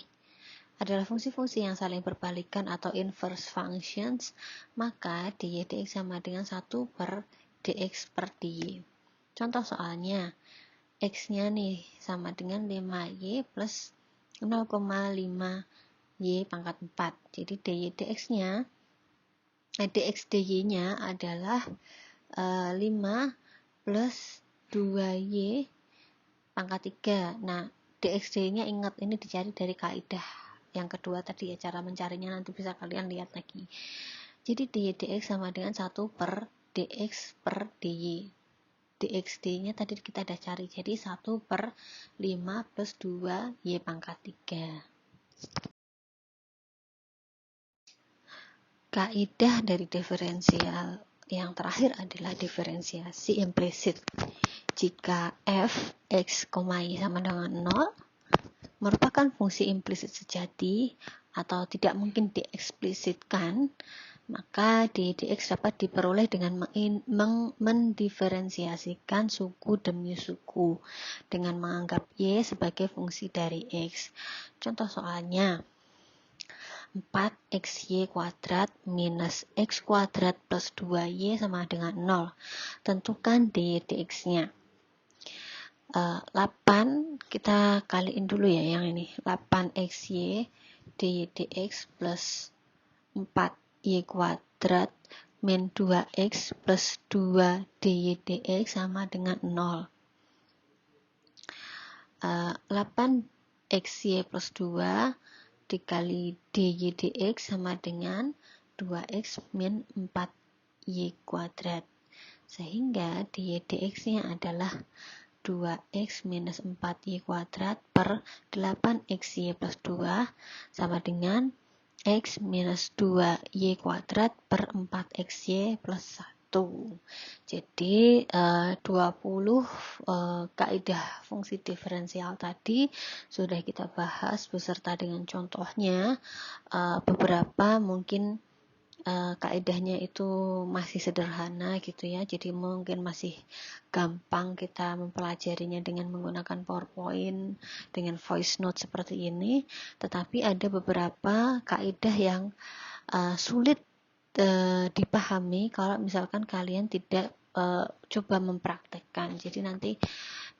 adalah fungsi-fungsi yang saling berbalikan atau inverse functions, maka dy dx sama dengan 1 per dx per dy. Contoh soalnya, x-nya nih sama dengan 5y plus 0,5y pangkat 4. Jadi dy dx-nya, dx dy-nya adalah 5 plus 2y pangkat 3. Nah, dx dy-nya ingat ini dicari dari kaidah yang kedua tadi ya, cara mencarinya nanti bisa kalian lihat lagi. Jadi dy dx sama dengan 1 per dx per dy. Dx dy-nya tadi kita udah cari, jadi 1 per 5 plus 2y pangkat 3. Kaidah dari diferensial yang terakhir adalah diferensiasi implisit. Jika f, x, y sama dengan 0 merupakan fungsi implisit sejati atau tidak mungkin dieksplisitkan, maka dy dx dapat diperoleh dengan mendiferensiasikan suku demi suku dengan menganggap y sebagai fungsi dari x. Contoh soalnya, 4xy kuadrat minus x kuadrat plus 2y sama dengan 0. Tentukan dy dx-nya. 8 kita kaliin dulu ya yang ini. 8xy dy dx plus 4y kuadrat min 2x plus 2 dy dx sama dengan 0. 8xy plus 2 dikali dy dx sama dengan 2x min 4y kuadrat. Sehingga dy dx-nya adalah 2x minus 4y kuadrat per 8xy plus 2 sama dengan x minus 2y kuadrat per 4xy plus 1. Jadi 20 kaidah fungsi diferensial tadi sudah kita bahas beserta dengan contohnya. Beberapa mungkin kaidahnya itu masih sederhana gitu ya, jadi mungkin masih gampang kita mempelajarinya dengan menggunakan PowerPoint, dengan voice note seperti ini. Tetapi ada beberapa kaidah yang sulit dipahami kalau misalkan kalian tidak coba mempraktekkan. Jadi nanti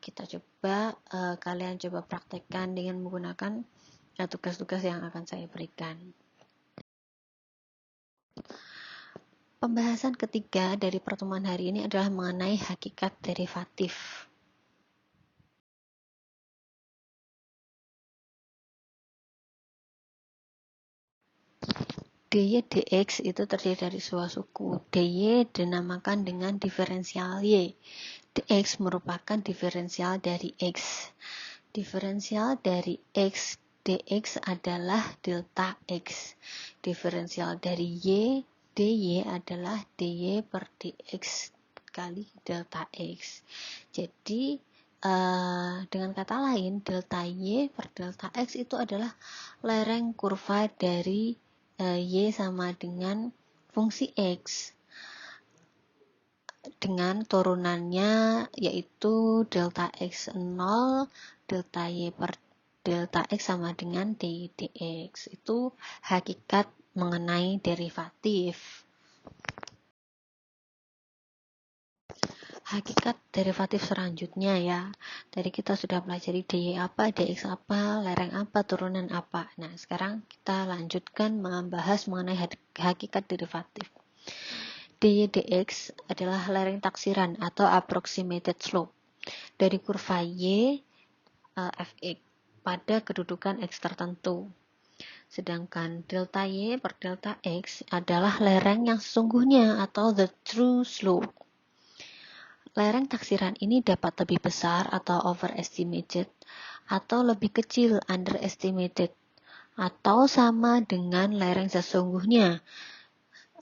kita coba kalian coba praktekkan dengan menggunakan tugas-tugas yang akan saya berikan. Pembahasan ketiga dari pertemuan hari ini adalah mengenai hakikat derivatif. dy dx itu terdiri dari sebuah suku. dy dinamakan dengan diferensial y. dx merupakan diferensial dari x. Diferensial dari x dx adalah delta x. Diferensial dari y dy adalah dy per dx kali delta x. Jadi dengan kata lain, delta y per delta x itu adalah lereng kurva dari y sama dengan fungsi x dengan turunannya yaitu delta x 0, delta y per delta x sama dengan dy dx. Itu hakikat mengenai derivatif. Hakikat derivatif selanjutnya ya. Tadi kita sudah pelajari dy apa, dx apa, lereng apa, turunan apa. Nah, sekarang kita lanjutkan membahas mengenai hakikat derivatif. dy dx adalah lereng taksiran atau approximated slope dari kurva y fx pada kedudukan x tertentu. Sedangkan delta y per delta x adalah lereng yang sesungguhnya atau the true slope. Lereng taksiran ini dapat lebih besar atau overestimated atau lebih kecil underestimated atau sama dengan lereng sesungguhnya.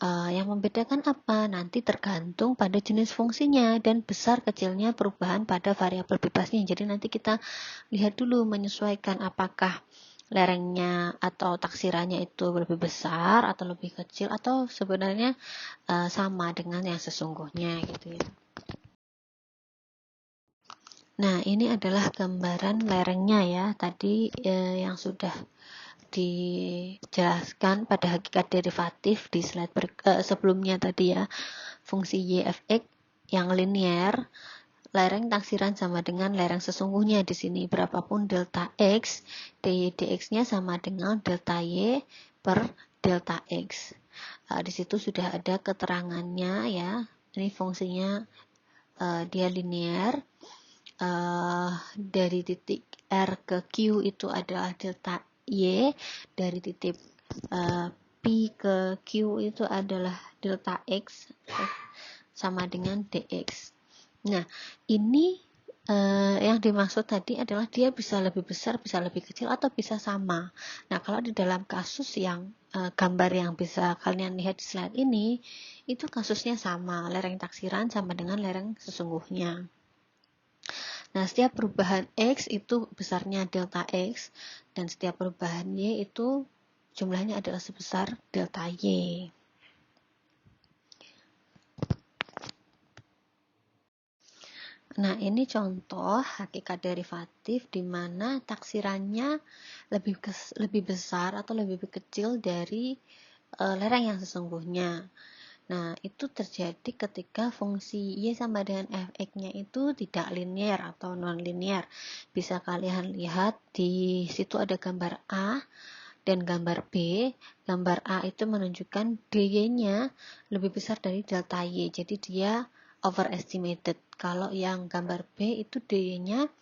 Yang membedakan apa? Nanti tergantung pada jenis fungsinya dan besar kecilnya perubahan pada variabel bebasnya. Jadi nanti kita lihat dulu menyesuaikan apakah lerengnya atau taksirannya itu lebih besar atau lebih kecil atau sebenarnya sama dengan yang sesungguhnya gitu ya. Nah, ini adalah gambaran lerengnya ya. Tadi yang sudah dijelaskan pada hakikat derivatif di slide sebelumnya tadi ya. Fungsi y fx yang linear, lereng taksiran sama dengan lereng sesungguhnya di sini. Berapapun delta x, dy dx-nya sama dengan delta y per delta x. Di situ sudah ada keterangannya ya. Ini fungsinya dia linear. Dari titik R ke Q itu adalah delta Y, dari titik P ke Q itu adalah delta X sama dengan dx. Nah, ini yang dimaksud tadi adalah dia bisa lebih besar, bisa lebih kecil, atau bisa sama. Nah, kalau di dalam kasus yang gambar yang bisa kalian lihat di slide ini, itu kasusnya sama, lereng taksiran sama dengan lereng sesungguhnya. Nah, setiap perubahan X itu besarnya delta X, dan setiap perubahan Y itu jumlahnya adalah sebesar delta Y. Nah, ini contoh hakikat derivatif di mana taksirannya lebih besar atau lebih kecil dari lereng yang sesungguhnya. Nah, itu terjadi ketika fungsi y sama dengan fx-nya itu tidak linear atau non-linear. Bisa kalian lihat di situ ada gambar A dan gambar B. Gambar A itu menunjukkan dy-nya lebih besar dari delta y, jadi dia overestimated. Kalau yang gambar B itu dy-nya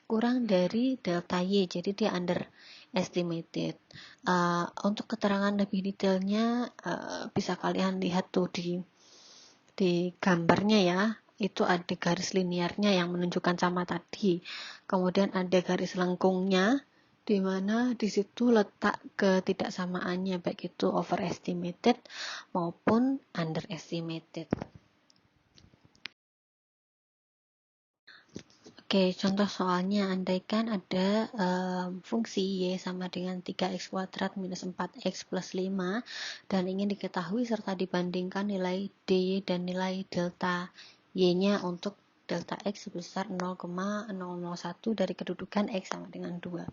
kurang dari delta y, jadi dia underestimated. Untuk keterangan lebih detailnya bisa kalian lihat tuh di gambarnya ya. Itu ada garis linearnya yang menunjukkan sama tadi. Kemudian ada garis lengkungnya, di mana di situ letak ketidaksamaannya, baik itu overestimated maupun underestimated. Oke, contoh soalnya, andaikan ada fungsi y sama dengan 3x kuadrat minus 4x plus 5 dan ingin diketahui serta dibandingkan nilai dy dan nilai delta y-nya untuk delta x sebesar 0,001 dari kedudukan x sama dengan 2.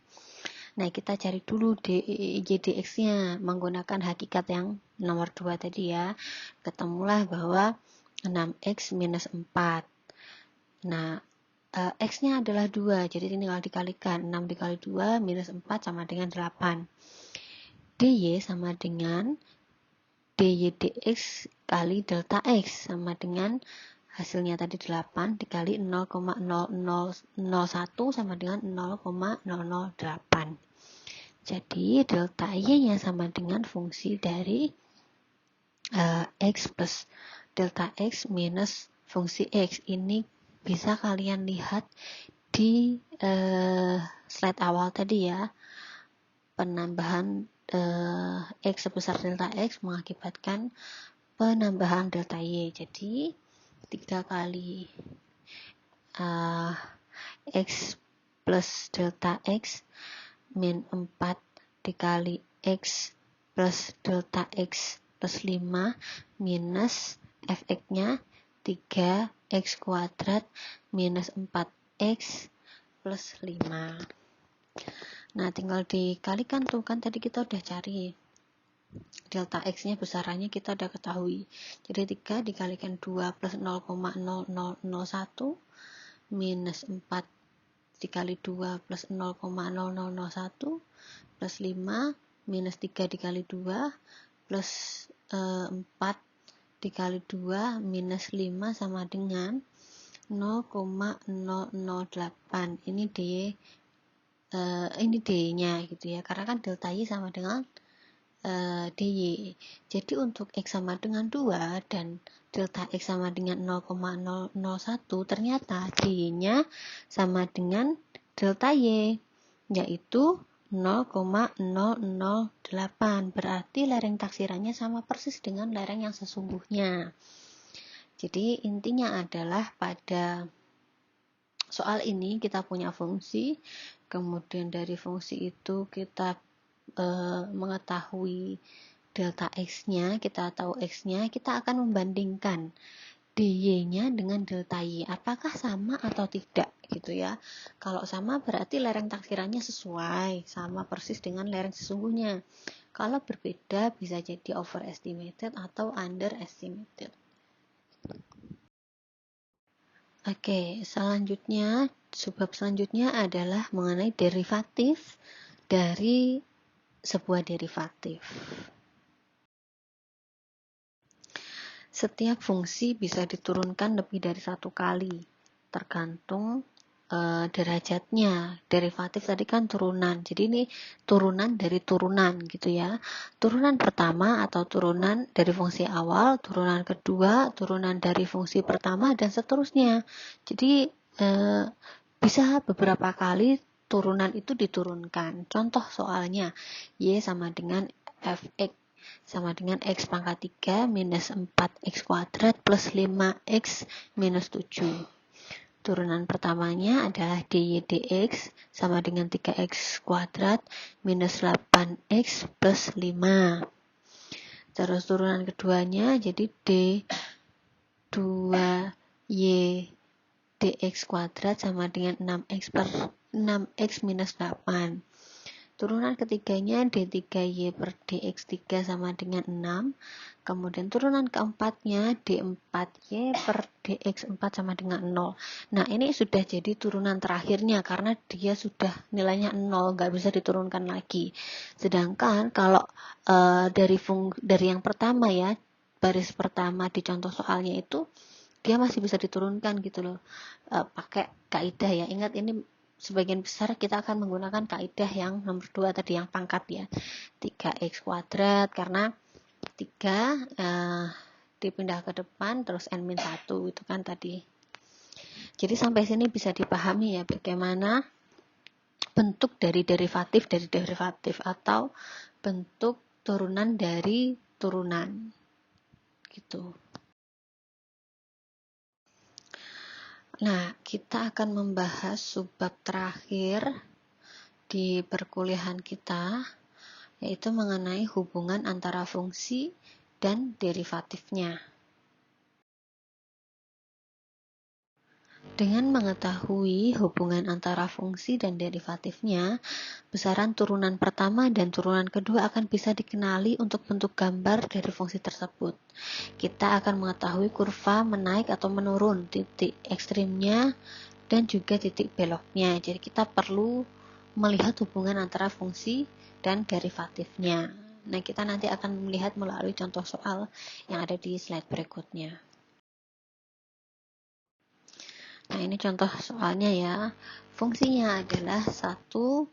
Nah, kita cari dulu dy dx-nya menggunakan hakikat yang nomor 2 tadi ya. Ketemulah bahwa 6x minus 4. Nah, x-nya adalah 2, jadi tinggal dikalikan. 6 dikali 2 minus 4 sama dengan 8. dy sama dengan dy dx kali delta x sama dengan hasilnya tadi 8 dikali 0,0001 sama dengan 0,008. Jadi delta y-nya sama dengan fungsi dari x plus delta x minus fungsi x. Ini bisa kalian lihat di slide awal tadi ya. Penambahan x sebesar delta x mengakibatkan penambahan delta y. Jadi 3 kali x plus delta x min 4 dikali x plus delta x plus 5 minus fx-nya 3x kuadrat minus 4x plus 5. Nah, tinggal dikalikan tuh, kan tadi kita udah cari delta x-nya besarannya kita udah ketahui. Jadi 3 dikalikan 2 plus 0,0001 minus 4 dikali 2 plus 0,0001 plus 5 minus 3 dikali 2 plus 4 dikali 2 minus 5 sama dengan 0,008. Ini D-nya gitu ya, karena kan delta Y sama dengan DY. Jadi untuk X sama dengan 2 dan delta X sama dengan 0,001, ternyata DY-nya sama dengan delta Y, yaitu 0,008. Berarti lereng taksirannya sama persis dengan lereng yang sesungguhnya. Jadi intinya adalah pada soal ini kita punya fungsi, kemudian dari fungsi itu kita mengetahui delta X-nya, kita tahu X-nya, kita akan membandingkan dy-nya dengan delta Y. Apakah sama atau tidak gitu ya. Kalau sama berarti lereng taksirannya sesuai, sama persis dengan lereng sesungguhnya. Kalau berbeda bisa jadi overestimated atau underestimated. Oke, selanjutnya, subbab selanjutnya adalah mengenai derivatif dari sebuah derivatif. Setiap fungsi bisa diturunkan lebih dari satu kali, tergantung derajatnya. Derivatif tadi kan turunan, jadi ini turunan dari turunan gitu ya. Turunan pertama atau turunan dari fungsi awal, turunan kedua, turunan dari fungsi pertama, dan seterusnya. Jadi bisa beberapa kali turunan itu diturunkan. Contoh soalnya, Y sama dengan Fx sama dengan X pangkat 3 minus 4X kuadrat plus 5X minus 7. Turunan pertamanya adalah dy dx sama dengan 3X kuadrat minus 8X plus 5. Terus turunan keduanya jadi D 2Y dx kuadrat sama dengan 6X minus 8. Turunan ketiganya D3Y per dx3 sama dengan 6. Kemudian turunan keempatnya D4Y per dx4 sama dengan 0. Nah, ini sudah jadi turunan terakhirnya karena dia sudah nilainya 0, nggak bisa diturunkan lagi. Sedangkan kalau dari yang pertama ya, baris pertama di contoh soalnya itu, dia masih bisa diturunkan gitu loh. Pakai kaidah ya. Ingat ini sebagian besar kita akan menggunakan kaidah yang nomor 2 tadi, yang pangkat ya, 3x kuadrat, karena 3 dipindah ke depan terus n-1 itu kan tadi. Jadi sampai sini bisa dipahami ya bagaimana bentuk dari derivatif atau bentuk turunan dari turunan gitu. Nah, kita akan membahas subbab terakhir di perkuliahan kita, yaitu mengenai hubungan antara fungsi dan derivatifnya. Dengan mengetahui hubungan antara fungsi dan derivatifnya, besaran turunan pertama dan turunan kedua akan bisa dikenali untuk bentuk gambar dari fungsi tersebut. Kita akan mengetahui kurva menaik atau menurun, titik ekstrimnya, dan juga titik beloknya. Jadi kita perlu melihat hubungan antara fungsi dan derivatifnya. Nah, kita nanti akan melihat melalui contoh soal yang ada di slide berikutnya. Nah, ini contoh soalnya ya. Fungsinya adalah 1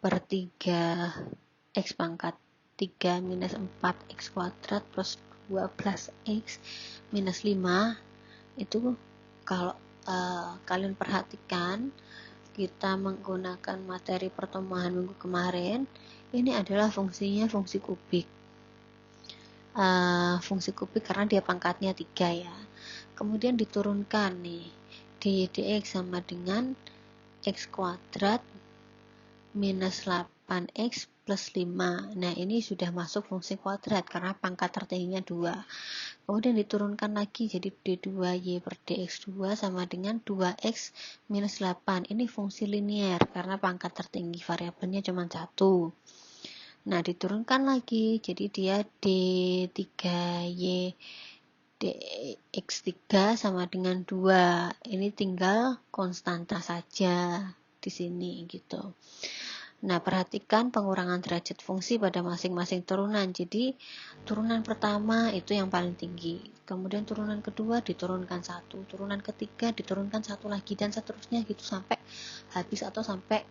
per 3 X pangkat 3 minus 4X kuadrat plus 12X minus 5. Itu kalau kalian perhatikan, kita menggunakan materi pertemuan minggu kemarin, ini adalah fungsinya fungsi kubik. Fungsi kubik karena dia pangkatnya 3 ya. Kemudian diturunkan nih, dy dx sama dengan x kuadrat minus 8x plus 5. Nah, ini sudah masuk fungsi kuadrat karena pangkat tertingginya 2. Kemudian diturunkan lagi jadi d2y per dx2 sama dengan 2x minus 8. Ini fungsi linear karena pangkat tertinggi variabelnya cuma 1. Nah, diturunkan lagi jadi dia d3y dx3 sama dengan 2. Ini tinggal konstanta saja di sini gitu. Nah, perhatikan pengurangan derajat fungsi pada masing-masing turunan. Jadi, turunan pertama itu yang paling tinggi. Kemudian turunan kedua diturunkan 1. Turunan ketiga diturunkan 1 lagi. Dan seterusnya gitu sampai habis atau sampai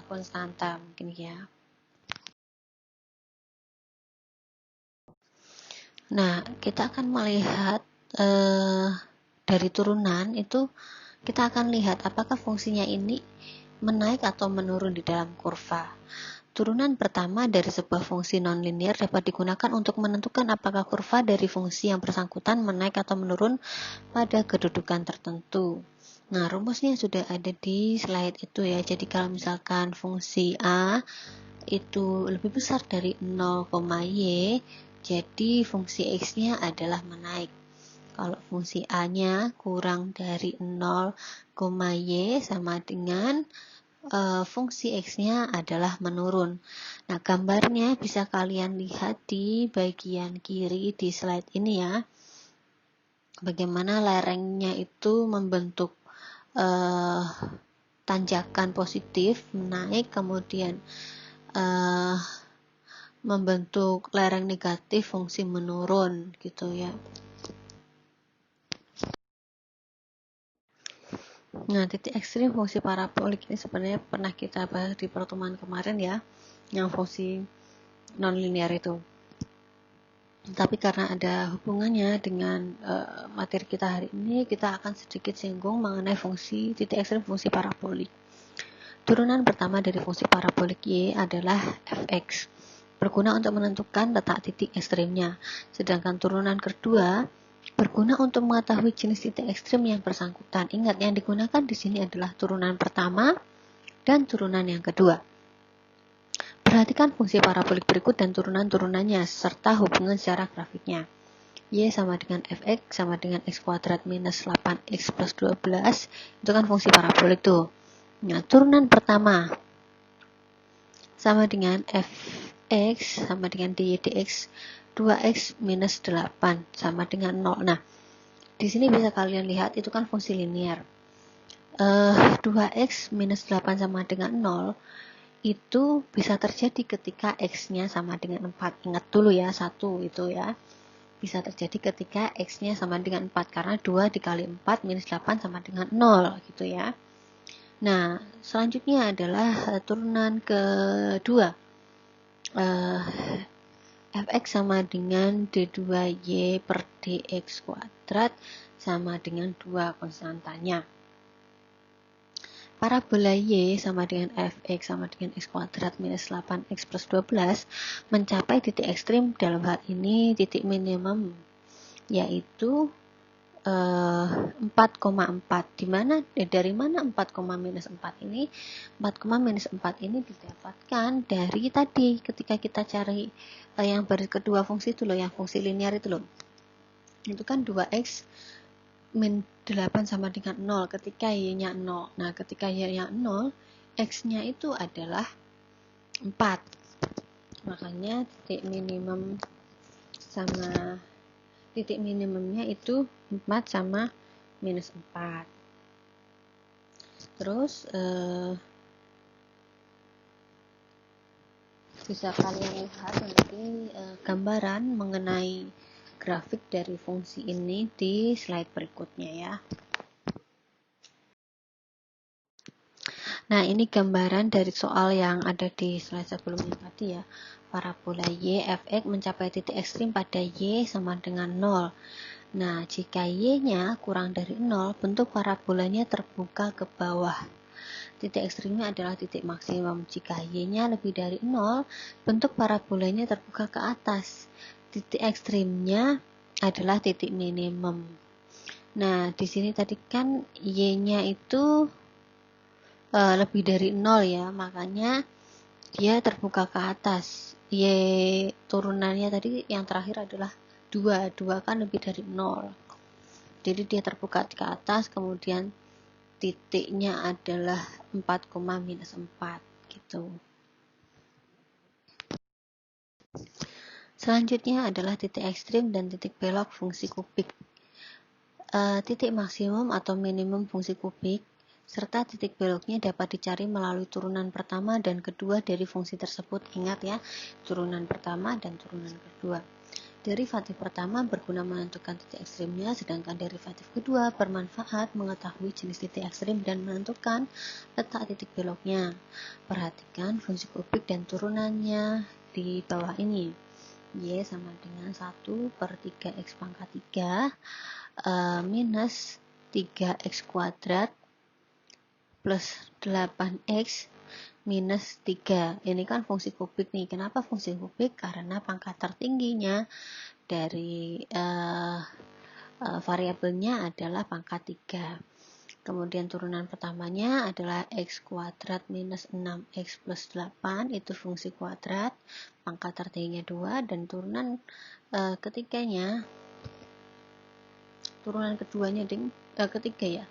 konstanta mungkin ya. Nah, kita akan melihat dari turunan itu kita akan lihat apakah fungsinya ini menaik atau menurun di dalam kurva. Turunan pertama dari sebuah fungsi nonlinear dapat digunakan untuk menentukan apakah kurva dari fungsi yang bersangkutan menaik atau menurun pada kedudukan tertentu. Nah, rumusnya sudah ada di slide itu ya. Jadi kalau misalkan fungsi A itu lebih besar dari 0,y, jadi fungsi x-nya adalah menaik. Kalau fungsi A-nya kurang dari 0,y sama dengan fungsi x-nya adalah menurun. Nah, gambarnya bisa kalian lihat di bagian kiri di slide ini ya. Bagaimana lerengnya itu membentuk tanjakan positif, naik, kemudian membentuk lereng negatif fungsi menurun gitu ya. Nah, titik ekstrim fungsi parabolik ini sebenarnya pernah kita bahas di pertemuan kemarin ya, yang fungsi nonlinear itu. Tapi karena ada hubungannya dengan materi kita hari ini, kita akan sedikit singgung mengenai fungsi titik ekstrim fungsi parabolik. Turunan pertama dari fungsi parabolik y adalah fx, berguna untuk menentukan letak titik ekstrimnya. Sedangkan turunan kedua berguna untuk mengetahui jenis titik ekstrim yang bersangkutan. Ingat, yang digunakan di sini adalah turunan pertama dan turunan yang kedua. Perhatikan fungsi parabolik berikut dan turunan-turunannya serta hubungan secara grafiknya. Y sama dengan fx sama dengan x kuadrat minus 8x plus 12, itu kan fungsi parabolik tuh. Nah, turunan pertama sama dengan fx sama dengan dy dx 2x minus 8 sama dengan 0. Nah, di sini bisa kalian lihat itu kan fungsi linear. 2x minus 8 sama dengan 0 itu bisa terjadi ketika x-nya sama dengan 4. Ingat dulu ya, 1 itu ya. Bisa terjadi ketika x-nya sama dengan 4 karena 2 dikali 4 minus 8 sama dengan 0 gitu ya. Nah, selanjutnya adalah turunan kedua. Fx sama dengan d2y per dx kuadrat sama dengan 2 konstantanya. Parabola y sama dengan fx sama dengan x kuadrat minus 8x plus 12 mencapai titik ekstrim dalam hal ini titik minimum, yaitu 4,4. Dimana dari mana 4, minus 4 ini? 4, minus 4 ini didapatkan dari tadi ketika kita cari yang baris kedua fungsi itu loh, yang fungsi linear itu loh. Itu kan 2x min 8 sama dengan 0 ketika y-nya 0. Nah, ketika y-nya 0, x-nya itu adalah 4. Makanya titik minimumnya itu 4 sama minus 4. Terus bisa kalian lihat nanti gambaran mengenai grafik dari fungsi ini di slide berikutnya ya. Nah, ini gambaran dari soal yang ada di slide sebelumnya tadi ya. Parabola y fx mencapai titik ekstrim pada y sama dengan 0. Nah, jika y-nya kurang dari 0, bentuk parabolanya terbuka ke bawah. Titik ekstrimnya adalah titik maksimum. Jika y-nya lebih dari 0, bentuk parabolanya terbuka ke atas. Titik ekstrimnya adalah titik minimum. Nah, di sini tadi kan y-nya itu lebih dari 0 ya, makanya dia terbuka ke atas. Y turunannya tadi yang terakhir adalah 2. 2 kan lebih dari 0. Jadi dia terbuka ke atas, kemudian titiknya adalah 4, minus 4 gitu. Selanjutnya adalah titik ekstrim dan titik belok fungsi kubik. Titik maksimum atau minimum fungsi kubik serta titik beloknya dapat dicari melalui turunan pertama dan kedua dari fungsi tersebut. Ingat ya, turunan pertama dan turunan kedua. Derivatif pertama berguna menentukan titik ekstrimnya, sedangkan derivatif kedua bermanfaat mengetahui jenis titik ekstrim dan menentukan letak titik beloknya. Perhatikan fungsi kubik dan turunannya di bawah ini. Y sama dengan 1 per 3x pangkat 3 minus 3x kuadrat plus 8x minus 3. Ini kan fungsi kubik nih. Kenapa fungsi kubik? Karena pangkat tertingginya dari variabelnya adalah pangkat 3. Kemudian turunan pertamanya adalah x kuadrat minus 6x plus 8, itu fungsi kuadrat, pangkat tertingginya 2, dan turunan ketiganya, turunan keduanya ketiga ya,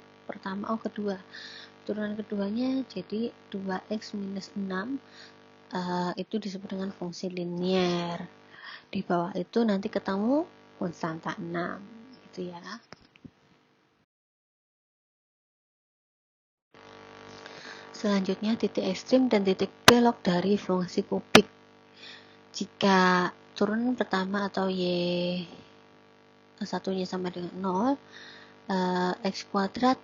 kedua. Turunan keduanya jadi 2x minus 6, itu disebut dengan fungsi linier. Di bawah itu nanti ketemu konstanta 6 gitu ya. Selanjutnya titik ekstrim dan titik belok dari fungsi kubik. Jika turunan pertama atau y satunya sama dengan 0, x kuadrat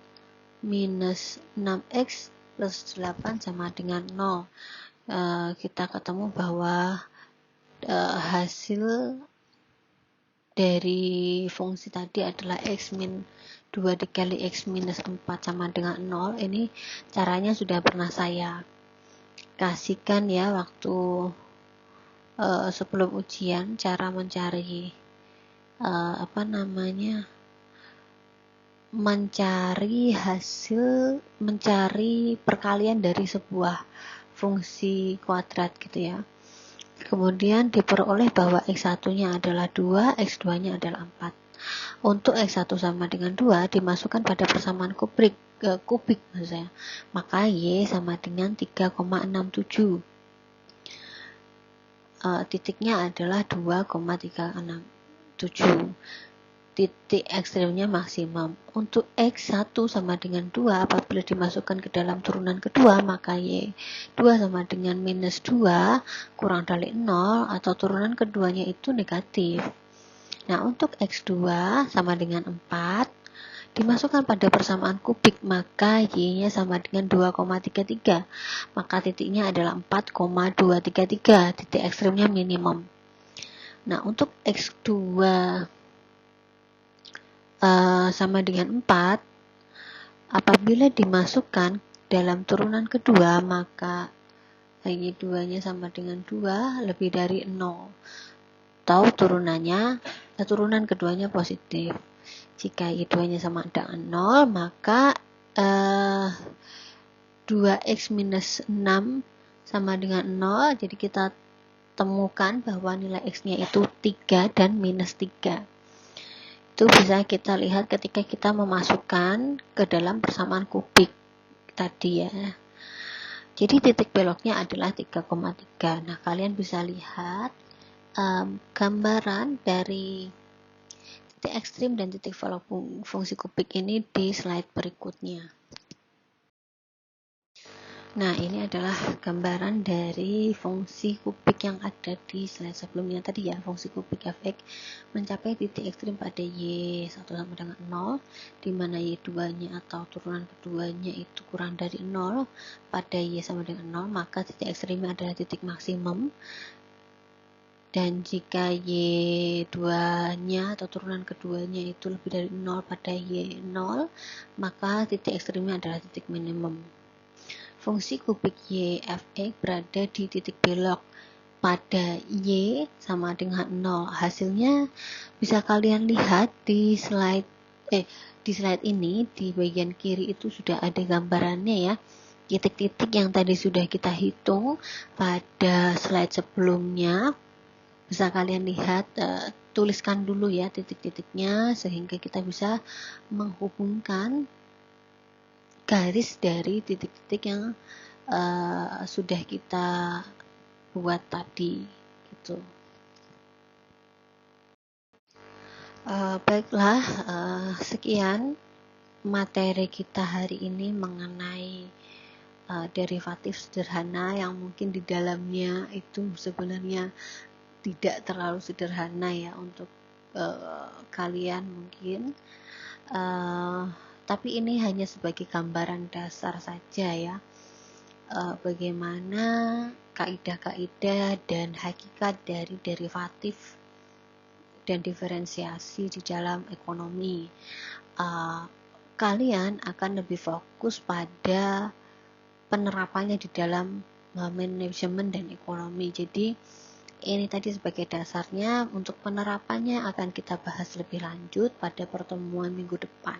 minus 6x plus 8 sama dengan 0. Kita ketemu bahwa hasil dari fungsi tadi adalah x min 2 dikali x minus 4 sama dengan 0. Ini caranya sudah pernah saya kasihkan ya waktu sebelum ujian, cara mencari mencari perkalian dari sebuah fungsi kuadrat gitu ya. Kemudian diperoleh bahwa x1-nya adalah 2, x2-nya adalah 4. Untuk x1 sama dengan 2 dimasukkan pada persamaan kubik maksudnya. Maka y sama dengan 3,67. Titiknya adalah 2,367. Titik ekstrimnya maksimum. Untuk x1 sama dengan 2 apabila dimasukkan ke dalam turunan kedua, maka y2 sama dengan minus 2 kurang dari 0 atau turunan keduanya itu negatif. Nah, untuk x2 sama dengan 4 dimasukkan pada persamaan kubik, maka y-nya sama dengan 2,33. Maka titiknya adalah 4,233. Titik ekstrimnya minimum. Nah, untuk x2 sama dengan 4, apabila dimasukkan dalam turunan kedua, maka y2-nya sama dengan 2 lebih dari 0. Atau turunan keduanya positif. Jika y2-nya sama dengan 0, maka 2x minus 6 sama dengan 0. Jadi kita temukan bahwa nilai x-nya itu 3 dan minus 3. Itu bisa kita lihat ketika kita memasukkan ke dalam persamaan kubik tadi ya. Jadi titik beloknya adalah 3,3. Nah, kalian bisa lihat gambaran dari titik ekstrim dan titik belok fungsi kubik ini di slide berikutnya. Nah, ini adalah gambaran dari fungsi kubik yang ada di slide sebelumnya tadi ya. Fungsi kubik f(x) mencapai titik ekstrim pada y1 sama dengan 0, di mana y2-nya atau turunan keduanya itu kurang dari 0 pada y sama dengan 0, maka titik ekstrimnya adalah titik maksimum. Dan jika y2-nya atau turunan keduanya itu lebih dari 0 pada y0, maka titik ekstrimnya adalah titik minimum. Fungsi kubik y f(x) berada di titik belok pada y sama dengan 0. Hasilnya bisa kalian lihat di slide ini, di bagian kiri itu sudah ada gambarannya ya. Titik-titik yang tadi sudah kita hitung pada slide sebelumnya bisa kalian lihat, tuliskan dulu ya titik-titiknya sehingga kita bisa menghubungkan garis dari titik-titik yang sudah kita buat tadi gitu. Baiklah, sekian materi kita hari ini mengenai derivatif sederhana yang mungkin di dalamnya itu sebenarnya tidak terlalu sederhana ya untuk kalian mungkin, tapi ini hanya sebagai gambaran dasar saja ya, bagaimana kaidah-kaidah dan hakikat dari derivatif dan diferensiasi di dalam ekonomi. Kalian akan lebih fokus pada penerapannya di dalam manajemen dan ekonomi. Jadi ini tadi sebagai dasarnya, untuk penerapannya akan kita bahas lebih lanjut pada pertemuan minggu depan.